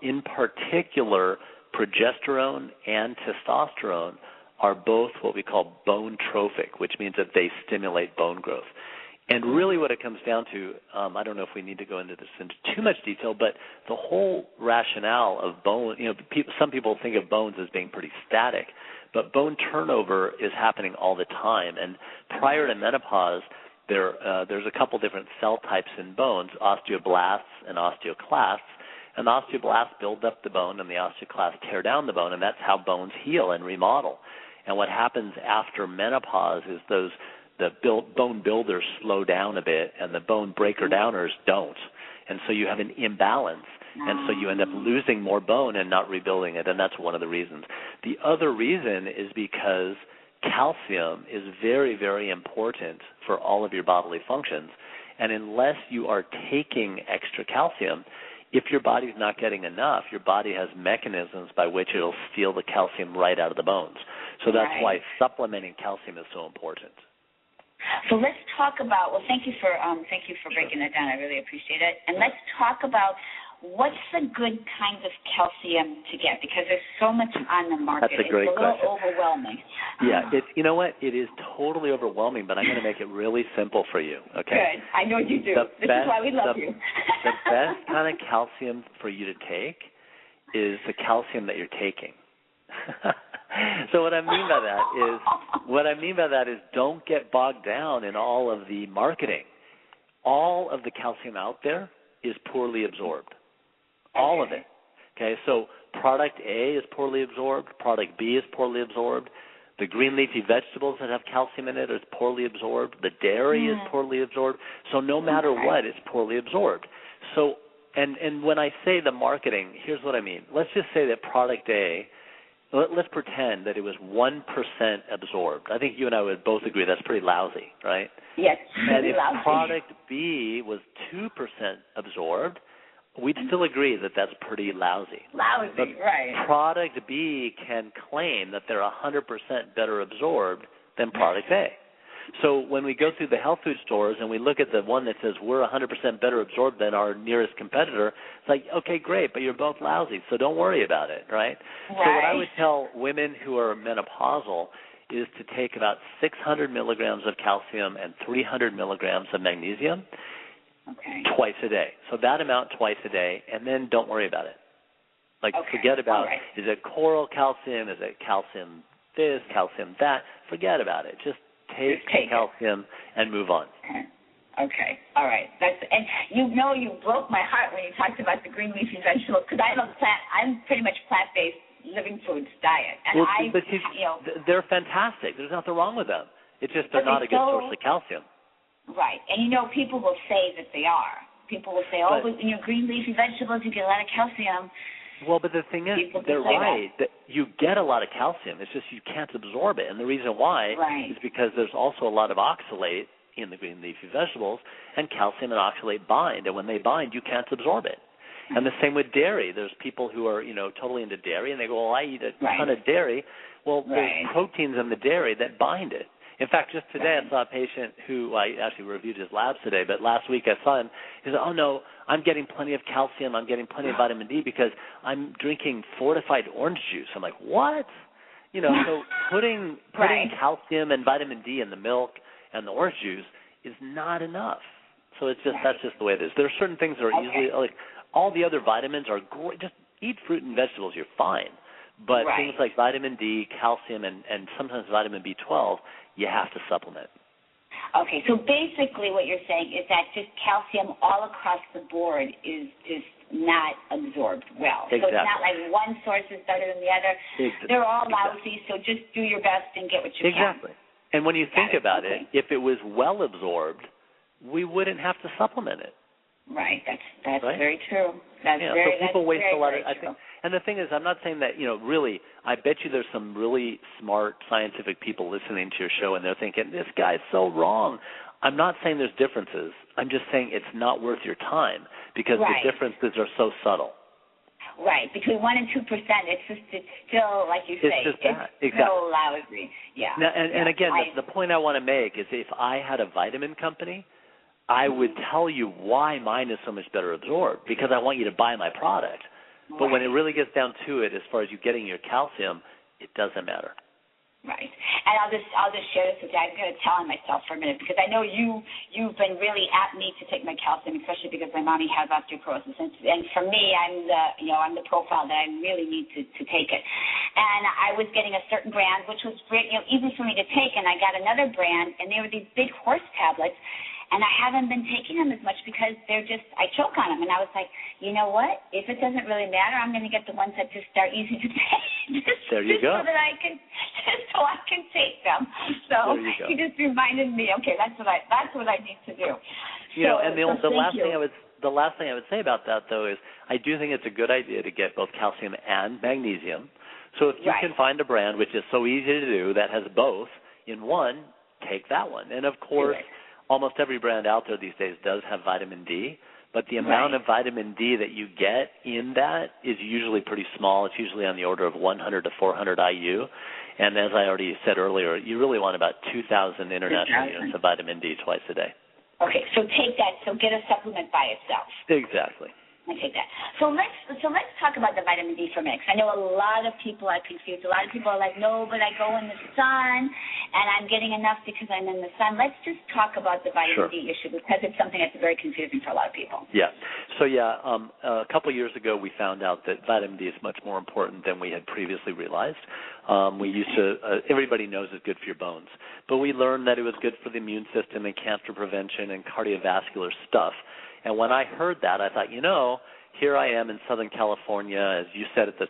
in particular, progesterone and testosterone are both what we call bone trophic, which means that they stimulate bone growth. And really what it comes down to, I don't know if we need to go into this in too much detail, but the whole rationale of bone, some people think of bones as being pretty static, but bone turnover is happening all the time. And prior to menopause, there's a couple different cell types in bones, osteoblasts and osteoclasts. And the osteoblasts build up the bone, and the osteoclasts tear down the bone, and that's how bones heal and remodel. And what happens after menopause is the bone builders slow down a bit, and the bone breaker downers don't. And so you have an imbalance, and so you end up losing more bone and not rebuilding it, and that's one of the reasons. The other reason is because calcium is very, very important for all of your bodily functions, and unless you are taking extra calcium, if your body's not getting enough, your body has mechanisms by which it'll steal the calcium right out of the bones. So that's why supplementing calcium is so important. So let's talk about, thank you for breaking that down. I really appreciate it. And let's talk about what's the good kinds of calcium to get, because there's so much on the market. That's a great question. It's a little overwhelming. Yeah, you know what? It is totally overwhelming, but I'm going to make it really simple for you, okay? Good. I know you do. This is why we love you. The best kind of calcium for you to take is the calcium that you're taking. So what I mean by that is don't get bogged down in all of the marketing. All of the calcium out there is poorly absorbed. All of it. Okay, so product A is poorly absorbed, product B is poorly absorbed, the green leafy vegetables that have calcium in it is poorly absorbed, the dairy is poorly absorbed, so no matter what, it's poorly absorbed. So, and when I say the marketing, here's what I mean. Let's just say that product A, let's pretend that it was 1% absorbed. I think you and I would both agree that's pretty lousy, right? Yes, and if lousy. Product B was 2% absorbed, we'd still agree that that's pretty lousy. Lousy, but right. Product B can claim that they're 100% better absorbed than product A. So when we go through the health food stores and we look at the one that says we're 100% better absorbed than our nearest competitor, it's like, okay, great, but you're both lousy, so don't worry about it, right? So what I would tell women who are menopausal is to take about 600 milligrams of calcium and 300 milligrams of magnesium twice a day. So that amount twice a day, and then don't worry about it. Like forget about, is it coral calcium, is it calcium this, calcium that? Forget about it. Just take calcium and move on. Okay. All right. And you broke my heart when you talked about the green leafy vegetables, because I'm pretty much plant-based living foods diet, and they're fantastic. There's nothing wrong with them. It's just they're not a good source of calcium. Right. And people will say that they are. People will say, in your green leafy vegetables you get a lot of calcium. Well, but the thing is, they're right. That you get a lot of calcium. It's just you can't absorb it. And the reason why is because there's also a lot of oxalate in the green leafy vegetables, and calcium and oxalate bind. And when they bind, you can't absorb it. And the same with dairy. There's people who are, totally into dairy, and they go, well, I eat a ton of dairy. Well, there's proteins in the dairy that bind it. In fact, just today I saw a patient who I actually reviewed his labs today, but last week I saw him. He said, oh, no, I'm getting plenty of calcium. I'm getting plenty of vitamin D because I'm drinking fortified orange juice. I'm like, what? So putting calcium and vitamin D in the milk and the orange juice is not enough. So it's just that's just the way it is. There are certain things that are easily, like all the other vitamins are great. Just eat fruit and vegetables. You're fine. But things like vitamin D, calcium, and sometimes vitamin B12, you have to supplement. Okay, so basically what you're saying is that just calcium all across the board is just not absorbed well. Exactly. So it's not like one source is better than the other. They're all lousy, so just do your best and get what you can. Exactly. And when you think about it, if it was well absorbed, we wouldn't have to supplement it. Right. That's very true. So people waste a lot of. I think. And the thing is, I'm not saying that, really, I bet you there's some really smart scientific people listening to your show and they're thinking, this guy's so wrong. I'm not saying there's differences. I'm just saying it's not worth your time because the differences are so subtle. Right. Between 1% and 2%, it's still, like you say, it's bad. still lousy. Yeah. Now, and again, the point I want to make is if I had a vitamin company, I would tell you why mine is so much better absorbed because I want you to buy my product. But when it really gets down to it, as far as you getting your calcium, it doesn't matter. Right. And I'll just share this with you. I'm going to tell on myself for a minute because I know you've been really at me to take my calcium, especially because my mommy has osteoporosis. And for me, I'm the profile that I really need to take it. And I was getting a certain brand, which was great, easy for me to take. And I got another brand, and they were these big horse tablets. And I haven't been taking them as much because I choke on them. And I was like, you know what? If it doesn't really matter, I'm going to get the ones that just are easy to take. There you go. So that I can take them. So you just reminded me. Okay, that's what I need to do. And the last thing I would say about that though is I do think it's a good idea to get both calcium and magnesium. So if you can find a brand which is so easy to do that has both in one, take that one. And of course. Almost every brand out there these days does have vitamin D, but the amount of vitamin D that you get in that is usually pretty small. It's usually on the order of 100 to 400 IU. And as I already said earlier, you really want about 2,000 international units of vitamin D twice a day. Okay, so take that. So get a supplement by itself. Exactly. I take that. So let's talk about the vitamin D for a minute. I know a lot of people are confused. A lot of people are like, no, but I go in the sun and I'm getting enough because I'm in the sun. Let's just talk about the vitamin D issue because it's something that's very confusing for a lot of people. Yeah. So a couple of years ago we found out that vitamin D is much more important than we had previously realized. We used to, everybody knows it's good for your bones, but we learned that it was good for the immune system and cancer prevention and cardiovascular stuff. And when I heard that, I thought, here I am in Southern California, as you said at the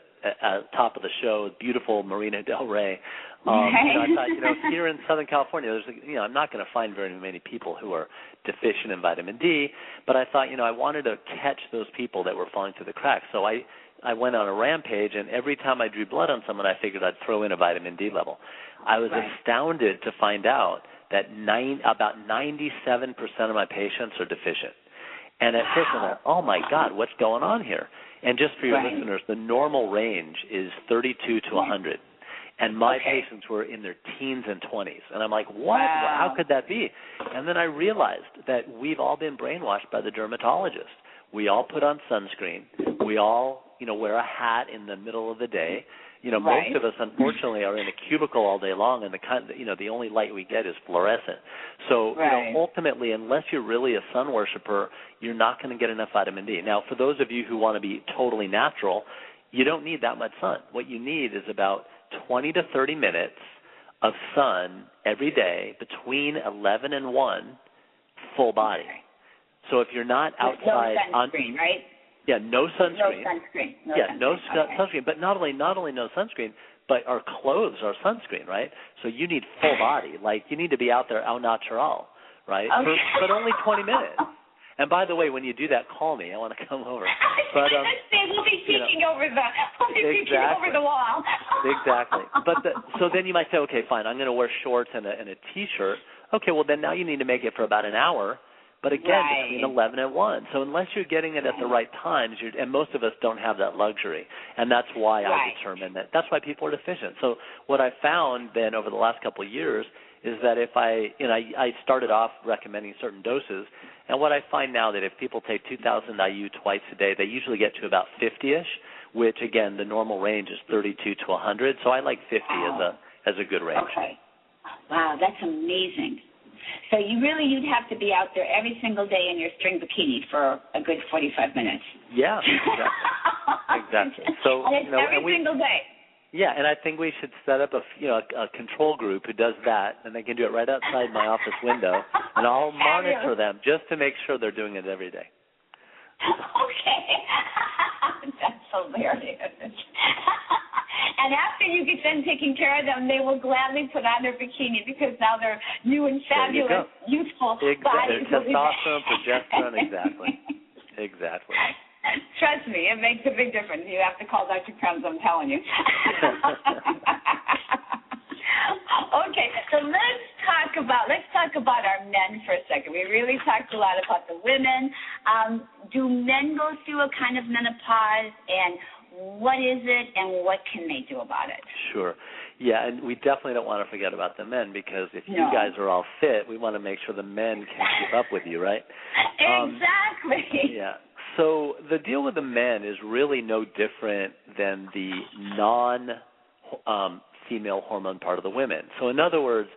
top of the show, beautiful Marina del Rey. I thought, here in Southern California, there's, I'm not going to find very many people who are deficient in vitamin D, but I thought, I wanted to catch those people that were falling through the cracks. So I went on a rampage, and every time I drew blood on someone, I figured I'd throw in a vitamin D level. I was astounded to find out that about 97% of my patients are deficient. And at first I thought, oh, my God, what's going on here? And just for your listeners, the normal range is 32 to 100. And my patients were in their teens and 20s. And I'm like, what? Wow. How could that be? And then I realized that we've all been brainwashed by the dermatologist. We all put on sunscreen. We all, wear a hat in the middle of the day. Most of us, unfortunately, are in a cubicle all day long, and the only light we get is fluorescent. So, ultimately, unless you're really a sun worshiper, you're not going to get enough vitamin D. Now, for those of you who want to be totally natural, you don't need that much sun. What you need is about 20 to 30 minutes of sun every day between 11 and 1, full body. So if you're not outside no sunscreen, right? Yeah, no sunscreen. No sunscreen. But not only no sunscreen, but our clothes are sunscreen, right? So you need full body. Like, you need to be out there au natural, right? Okay. But only 20 minutes. And by the way, when you do that, call me. I want to come over. But we'll be peeking over the wall. Exactly. But so then you might say, okay, fine, I'm going to wear shorts and a T-shirt. Okay, well then now you need to make it for about an hour. But again, between 11 and 1. So unless you're getting it at the right times, and most of us don't have that luxury, and that's why I determined that's why people are deficient. So what I found then over the last couple of years is that if I started off recommending certain doses, and what I find now that if people take 2,000 IU twice a day, they usually get to about 50-ish, which again, the normal range is 32 to 100. So I like 50 as a good range. Okay. Wow, that's amazing. So you'd have to be out there every single day in your string bikini for a good 45 minutes. Yeah, exactly. So and it's every single day. Yeah, and I think we should set up a control group who does that, and they can do it right outside my office window, and I'll monitor them just to make sure they're doing it every day. Okay. That's hilarious. And after you get done taking care of them, they will gladly put on their bikini because now they're new and fabulous, youthful bodies. Testosterone, progesterone, exactly. Trust me, it makes a big difference. You have to call Dr. Krems, I'm telling you. Okay, so let's talk about our men for a second. We really talked a lot about the women. Do men go through a kind of menopause, and what is it, and what can they do about it? Sure. Yeah, and we definitely don't want to forget about the men, because if you guys are all fit, we want to make sure the men can keep up with you, right? Exactly. Yeah. So the deal with the men is really no different than the non-female hormone part of the women. So in other words,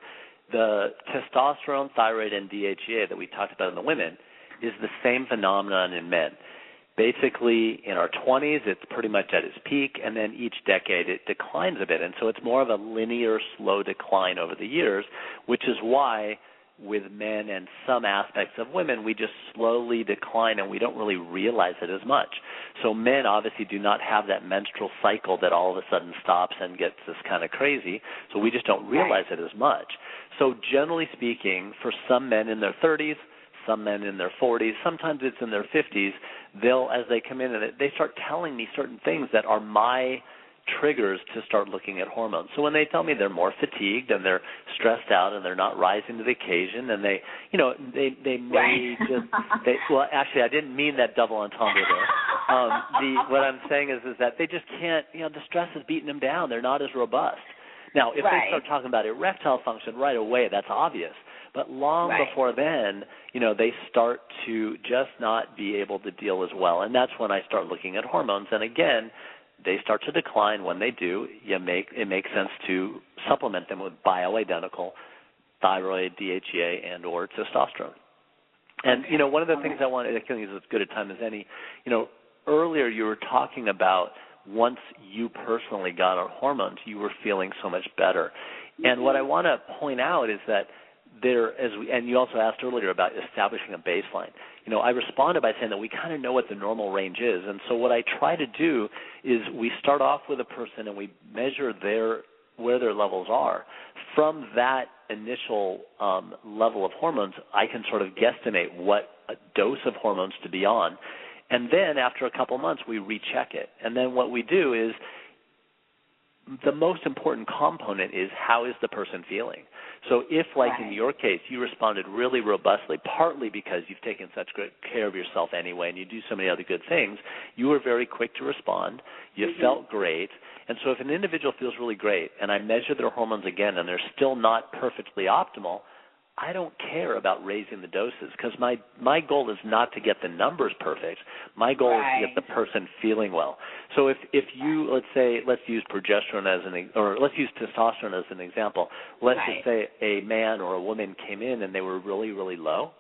the testosterone, thyroid, and DHEA that we talked about in the women is the same phenomenon in men. Basically, in our 20s, it's pretty much at its peak, and then each decade it declines a bit. And so it's more of a linear, slow decline over the years, which is why with men and some aspects of women, we just slowly decline and we don't really realize it as much. So men obviously do not have that menstrual cycle that all of a sudden stops and gets this kind of crazy, so we just don't realize it as much. So generally speaking, for some men in their 30s, some men in their 40s, sometimes it's in their 50s, they'll, as they come in, and they start telling me certain things that are my triggers to start looking at hormones. So when they tell me they're more fatigued and they're stressed out and they're not rising to the occasion, and they may well, actually, I didn't mean that double entendre there. What I'm saying is that they just can't, the stress is beating them down. They're not as robust. Now, if they start talking about erectile function right away, that's obvious. But long before then, they start to just not be able to deal as well. And that's when I start looking at hormones. And again, they start to decline. When they do, it makes sense to supplement them with bioidentical thyroid, DHEA, and or testosterone. And, one of the things I wanted to use as good a time as any, earlier you were talking about once you personally got on hormones, you were feeling so much better. And what I want to point out is that and you also asked earlier about establishing a baseline. I responded by saying that we kind of know what the normal range is, and so what I try to do is we start off with a person and we measure where their levels are. From that initial level of hormones, I can sort of guesstimate what a dose of hormones to be on, and then after a couple months we recheck it. And then what we do is the most important component is how is the person feeling. So if, like in your case, you responded really robustly, partly because you've taken such good care of yourself anyway and you do so many other good things, you were very quick to respond, you felt great. And so if an individual feels really great and I measure their hormones again and they're still not perfectly optimal, I don't care about raising the doses because my goal is not to get the numbers perfect. My goal is to get the person feeling well. So if you, let's use progesterone let's use testosterone as an example. Let's just say a man or a woman came in and they were really, really low,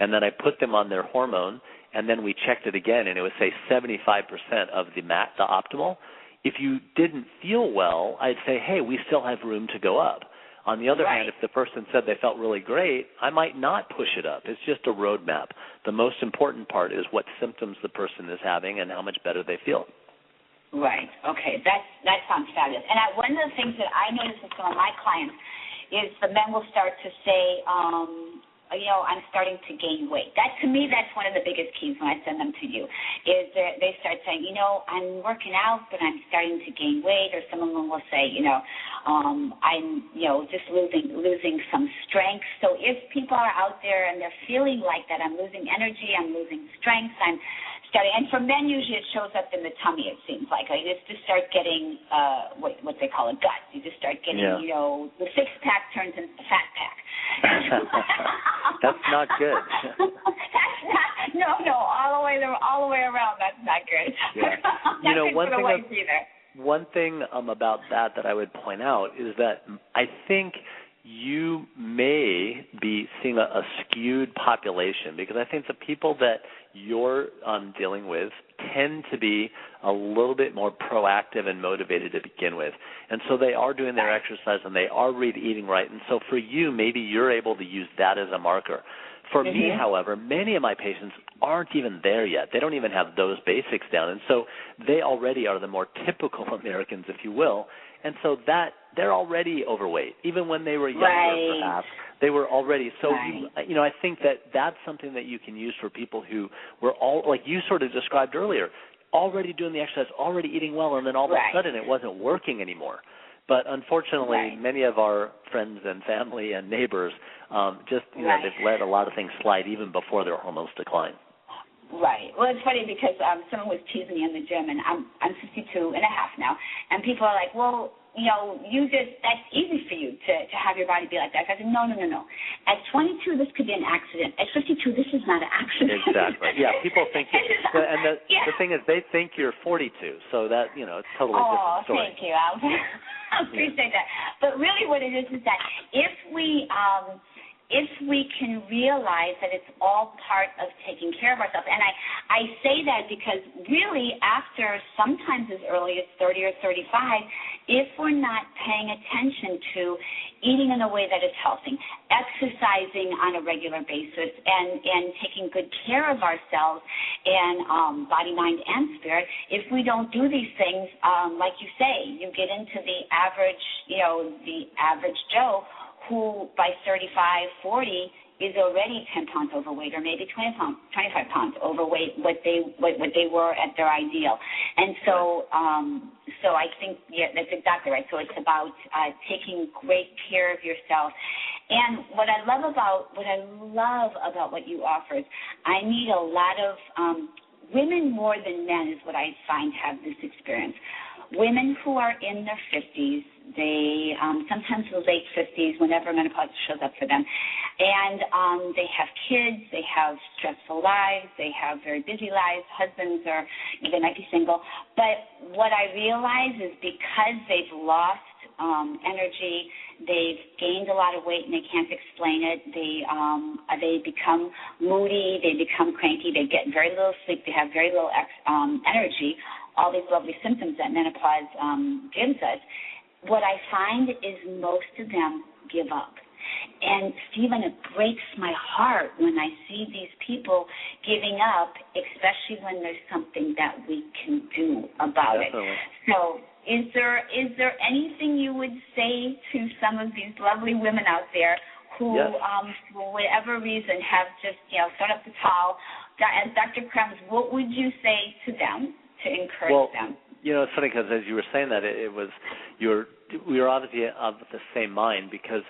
and then I put them on their hormone, and then we checked it again, and it would say 75% of the optimal. If you didn't feel well, I'd say, hey, we still have room to go up. On the other hand, if the person said they felt really great, I might not push it up. It's just a roadmap. The most important part is what symptoms the person is having and how much better they feel. Right. Okay. That sounds fabulous. And one of the things that I notice with some of my clients is the men will start to say, I'm starting to gain weight. That, to me, that's one of the biggest keys when I send them to you, is that they start saying, I'm working out, but I'm starting to gain weight. Or some of them will say, I'm, just losing some strength. So if people are out there and they're feeling like that, I'm losing energy, I'm losing strength, I'm starting, and for men, usually it shows up in the tummy, it seems like. You just start getting what they call a gut. You just start getting, the six-pack turns into the fat pack. That's not good. That's not, no, all the way around, that's not good. Yeah. One thing about that I would point out is that I think you may be seeing a skewed population, because I think the people that you're dealing with tend to be a little bit more proactive and motivated to begin with. And so they are doing their exercise and they are eating right. And so for you, maybe you're able to use that as a marker. For me, however, many of my patients aren't even there yet. They don't even have those basics down. And so they already are the more typical Americans, if you will. And so that they're already overweight. Even when they were younger, perhaps, they were already. So, I think that's something that you can use for people who were all, like you sort of described earlier, already doing the exercise, already eating well, and then all of a sudden it wasn't working anymore. But unfortunately, many of our friends and family and neighbors they've let a lot of things slide even before their hormones decline. Right. Well, it's funny because someone was teasing me in the gym, and I'm 52 and a half now, and people are like, well, that's easy for you to have your body be like that. I said, no. At 22, this could be an accident. At 52, this is not an accident. Exactly. Yeah, people think, and the thing is, they think you're 42, so that, it's totally different story. Oh, thank you. I appreciate that. But really what it is that if we can realize that it's all part of taking care of ourselves. And I say that because really after sometimes as early as 30 or 35, if we're not paying attention to eating in a way that is healthy, exercising on a regular basis, and taking good care of ourselves and body, mind, and spirit, if we don't do these things, like you say, you get into the average Joe who by 35, 40 is already 10 pounds overweight, or maybe 25 pounds overweight, what they were at their ideal. And so I think, that's exactly right. So it's about taking great care of yourself. And what I love about what you offer is I meet a lot of women more than men is what I find have this experience. Women who are in their 50s, they sometimes the late 50s, whenever menopause shows up for them, and they have kids, they have stressful lives, they have very busy lives, husbands, or they might be single. But what I realize is because they've lost energy, they've gained a lot of weight and they can't explain it, they become moody, they become cranky, they get very little sleep, they have very little energy, all these lovely symptoms that menopause gives us. What I find is most of them give up. And, Stephen, it breaks my heart when I see these people giving up, especially when there's something that we can do about Definitely. it. So is there anything you would say to some of these lovely women out there who, yes. For whatever reason, have just, thrown up the towel? As Dr. Krems, what would you say to them to encourage them? It's funny because as you were saying that, we were obviously of the same mind, because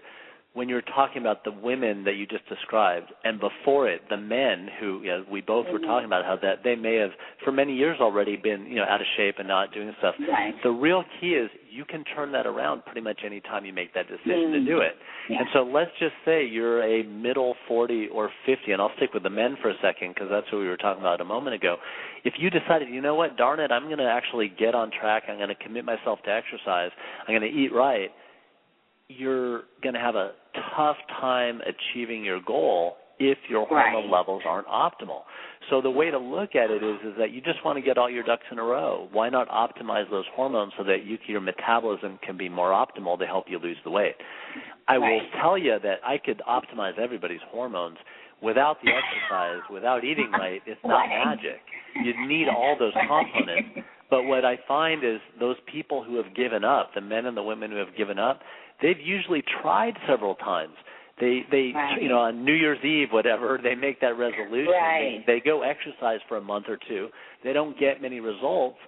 when you're talking about the women that you just described, and before it, the men who we both were talking about, how that they may have for many years already been out of shape and not doing stuff. Right. The real key is you can turn that around pretty much any time you make that decision to do it. Yeah. And so let's just say you're a middle 40 or 50, and I'll stick with the men for a second because that's what we were talking about a moment ago. If you decided, you know what, darn it, I'm going to actually get on track, I'm going to commit myself to exercise, I'm going to eat right, you're going to have a tough time achieving your goal if your hormone levels aren't optimal. So the way to look at it is that you just want to get all your ducks in a row. Why not optimize those hormones so that your metabolism can be more optimal to help you lose the weight? I will tell you that I could optimize everybody's hormones without the exercise, without eating right. It's not magic. You need all those components. But what I find is those people who have given up, the men and the women who have given up, they've usually tried several times. They on New Year's Eve, whatever, they make that resolution. Right. They go exercise for a month or two. They don't get many results,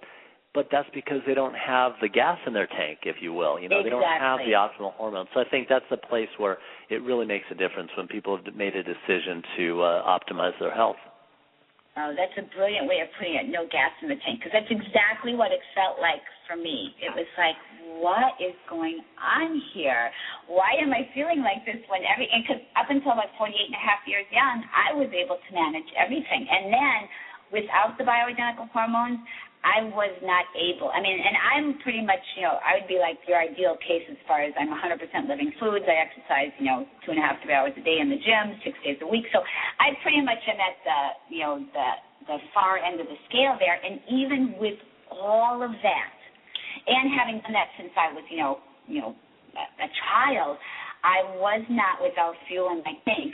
but that's because they don't have the gas in their tank, if you will. They don't have the optimal hormones. So I think that's the place where it really makes a difference when people have made a decision to optimize their health. Oh, that's a brilliant way of putting it, no gas in the tank, because that's exactly what it felt like for me. It was like, what is going on here? Why am I feeling like this because up until about 48 and a half years young, I was able to manage everything. And then without the bioidentical hormones, I was not able. And I'm pretty much, I would be like your ideal case as far as I'm 100% living foods. I exercise, 2.5 to 3 hours a day in the gym, 6 days a week. So I pretty much am at the far end of the scale there. And even with all of that, and having done that since I was, a child, I was not without fuel in my tank.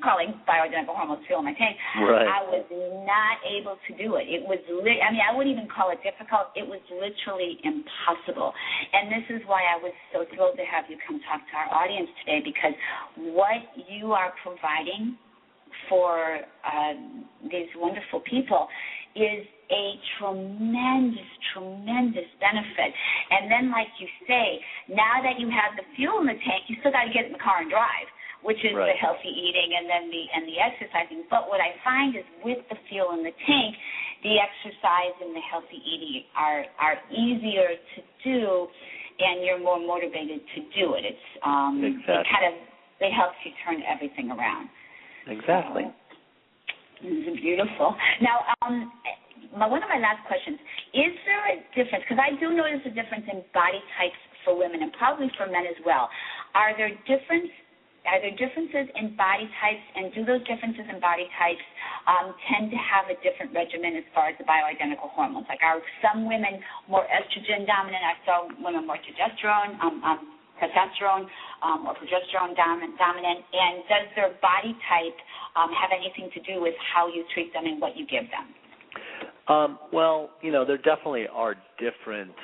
Calling bioidentical hormones fuel in my tank, right. I was not able to do it. It was, I wouldn't even call it difficult. It was literally impossible. And this is why I was so thrilled to have you come talk to our audience today, because what you are providing for these wonderful people is a tremendous, tremendous benefit. And then, like you say, now that you have the fuel in the tank, you still got to get in the car and drive, which is the healthy eating and then the exercising. But what I find is with the fuel in the tank, the exercise and the healthy eating are easier to do, and you're more motivated to do it. It's it helps you turn everything around. Exactly. So, this is beautiful. Now, one of my last questions, is there a difference, because I do notice a difference in body types for women and probably for men as well. Are there differences in body types, and do those differences in body types tend to have a different regimen as far as the bioidentical hormones? Like, are some women more estrogen dominant? Are some women more testosterone or progesterone dominant? And does their body type have anything to do with how you treat them and what you give them? Well, there definitely are different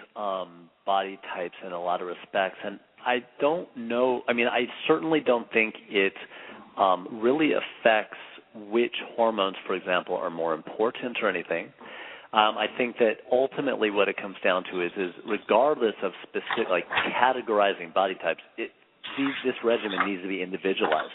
body types in a lot of respects, and I don't know. I certainly don't think it really affects which hormones, for example, are more important or anything. I think that ultimately what it comes down to is regardless of specific, categorizing body types, this regimen needs to be individualized.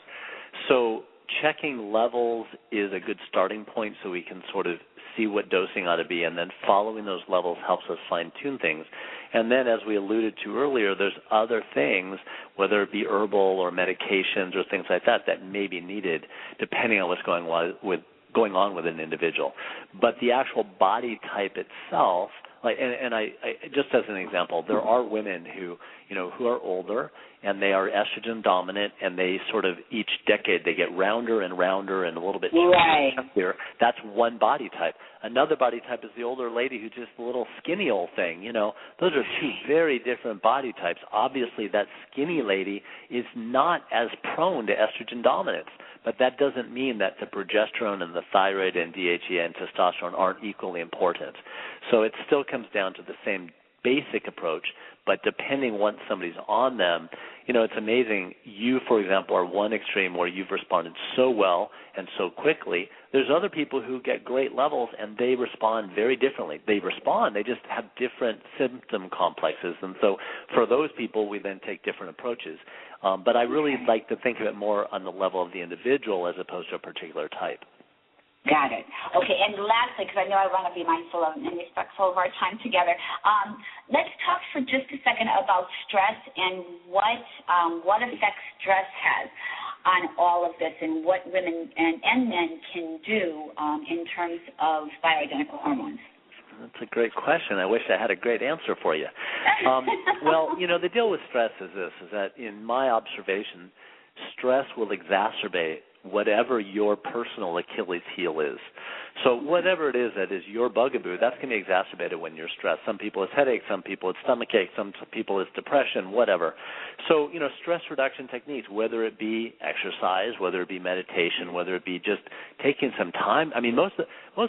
So checking levels is a good starting point so we can sort of see what dosing ought to be, and then following those levels helps us fine-tune things. And then, as we alluded to earlier, there's other things, whether it be herbal or medications or things like that, that may be needed depending on what's going on with an individual. But the actual body type itself, Like, and I just as an example, there are women who are older and they are estrogen dominant, and they sort of each decade they get rounder and rounder and a little bit chunkier. That's one body type. Another body type is the older lady who's just a little skinny old thing. Those are two very different body types. Obviously, that skinny lady is not as prone to estrogen dominance. But that doesn't mean that the progesterone and the thyroid and DHEA and testosterone aren't equally important. So it still comes down to the same basic approach, but depending once somebody's on them, it's amazing. You, for example, are one extreme where you've responded so well and so quickly. There's other people who get great levels and they respond very differently. They respond, they just have different symptom complexes. And so for those people, we then take different approaches. But I really like to think of it more on the level of the individual as opposed to a particular type. Got it. Okay, and lastly, because I know I want to be mindful of and respectful of our time together, let's talk for just a second about stress and what effects stress has on all of this and what women and men can do in terms of bioidentical hormones. That's a great question. I wish I had a great answer for you. Well, the deal with stress is this, is that in my observation, stress will exacerbate whatever your personal Achilles heel is. So whatever it is that is your bugaboo, that's going to be exacerbated when you're stressed. Some people it's headache, some people it's stomachache, some people it's depression, whatever. So, stress reduction techniques, whether it be exercise, whether it be meditation, whether it be just taking some time. I mean, most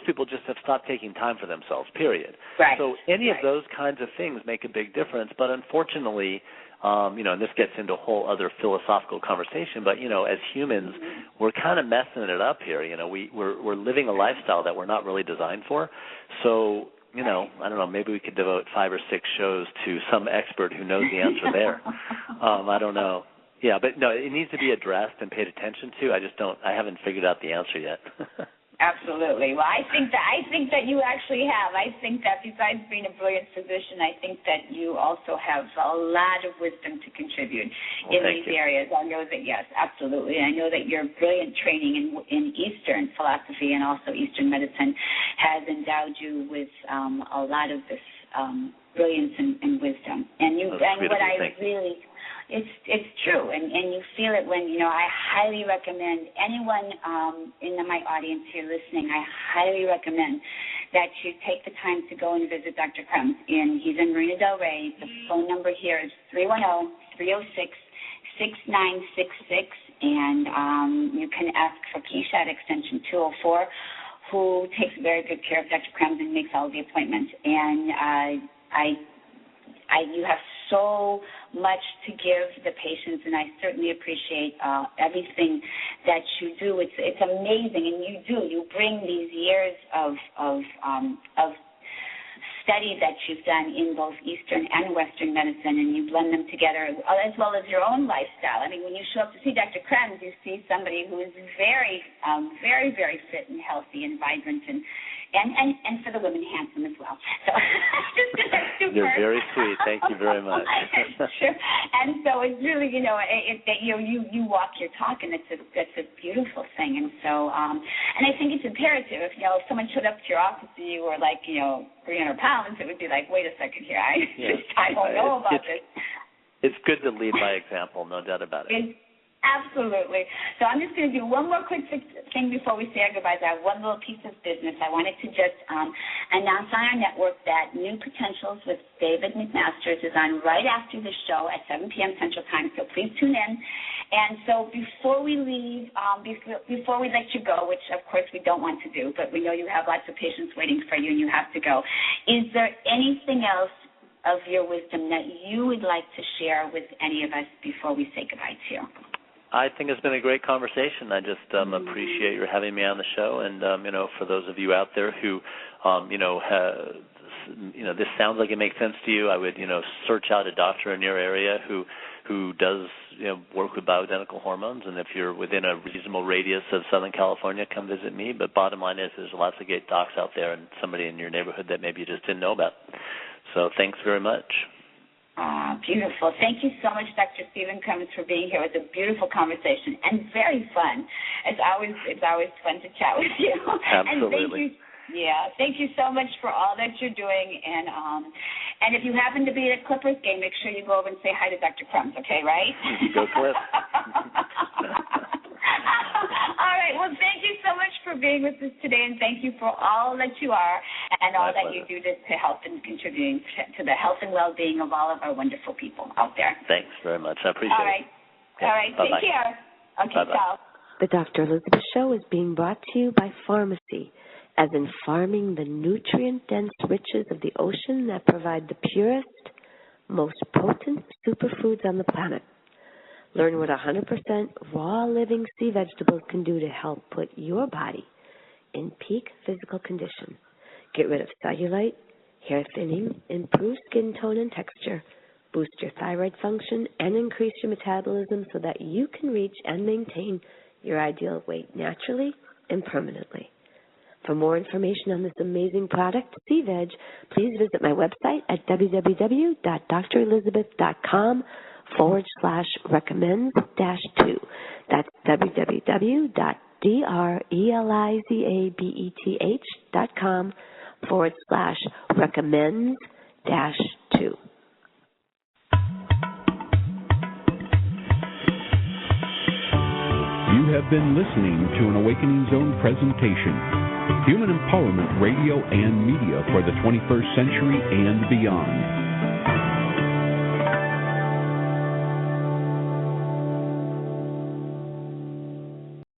people just have stopped taking time for themselves, period. Right. So any of those kinds of things make a big difference, but unfortunately, and this gets into a whole other philosophical conversation, but, as humans, we're kind of messing it up here. We're living a lifestyle that we're not really designed for. So, I don't know, maybe we could devote 5 or 6 shows to some expert who knows the answer there. I don't know. Yeah, but no, it needs to be addressed and paid attention to. I haven't figured out the answer yet. Absolutely. Well, I think that you actually have. I think that besides being a brilliant physician, I think that you also have a lot of wisdom to contribute in these areas. I know that, yes, absolutely. I know that your brilliant training in Eastern philosophy and also Eastern medicine has endowed you with a lot of this brilliance and wisdom. It's true, and you feel it when, I highly recommend anyone in my audience here listening, I highly recommend that you take the time to go and visit Dr. Krems. And he's in Marina Del Rey. The phone number here is 310-306-6966, and you can ask for Keisha at extension 204, who takes very good care of Dr. Krems and makes all the appointments. And you have so much to give the patients, and I certainly appreciate everything that you do. It's amazing, and you bring these years of study that you've done in both Eastern and Western medicine, and you blend them together as well as your own lifestyle. I mean, when you show up to see Dr. Krems, you see somebody who is very, very, very fit and healthy and vibrant and for the women, handsome as well. So You're very sweet. Thank you very much. Sure. And so it's really, you walk your talk, and that's a beautiful thing. And so, and I think it's imperative. If someone showed up to your office and you were like, 300 pounds, it would be like, wait a second here, I don't know about this. It's good to lead by example, no doubt about it. Absolutely. So I'm just going to do one more quick thing before we say our goodbyes. I have one little piece of business. I wanted to just announce on our network that New Potentials with David McMasters is on right after the show at 7 p.m. Central Time, so please tune in. And so before we leave, before we let you go, which of course we don't want to do, but we know you have lots of patients waiting for you and you have to go, is there anything else of your wisdom that you would like to share with any of us before we say goodbye to you? I think it's been a great conversation. I just appreciate your having me on the show, and for those of you out there who, this sounds like it makes sense to you, I would, search out a doctor in your area who does, work with bioidentical hormones, and if you're within a reasonable radius of Southern California, come visit me. But bottom line is, there's lots of great docs out there, and somebody in your neighborhood that maybe you just didn't know about. So thanks very much. Beautiful. Thank you so much, Dr. Steven Krems, for being here. It was a beautiful conversation and very fun. It's always fun to chat with you. Absolutely. Yeah, thank you so much for all that you're doing. And if you happen to be at a Clippers game, make sure you go over and say hi to Dr. Krems, okay, right? Go Cliff. All right, well, thank you so much for being with us today, and thank you for all that you are and all that you do to help and contributing to the health and well-being of all of our wonderful people out there. Thanks very much. I appreciate it. All right, Bye-bye. take care. Okay, Bye-bye. ciao. The Dr. Elizabeth Show is being brought to you by Pharmacy, as in farming the nutrient-dense riches of the ocean that provide the purest, most potent superfoods on the planet. Learn what 100% raw living sea vegetables can do to help put your body in peak physical condition. Get rid of cellulite, hair thinning, improve skin tone and texture, boost your thyroid function, and increase your metabolism so that you can reach and maintain your ideal weight naturally and permanently. For more information on this amazing product, Sea Veg, please visit my website at www.drelizabeth.com/recommends-2. That's www.drelizabeth.com/recommends-2. You have been listening to an Awakening Zone presentation. Human Empowerment Radio and Media for the 21st Century and Beyond.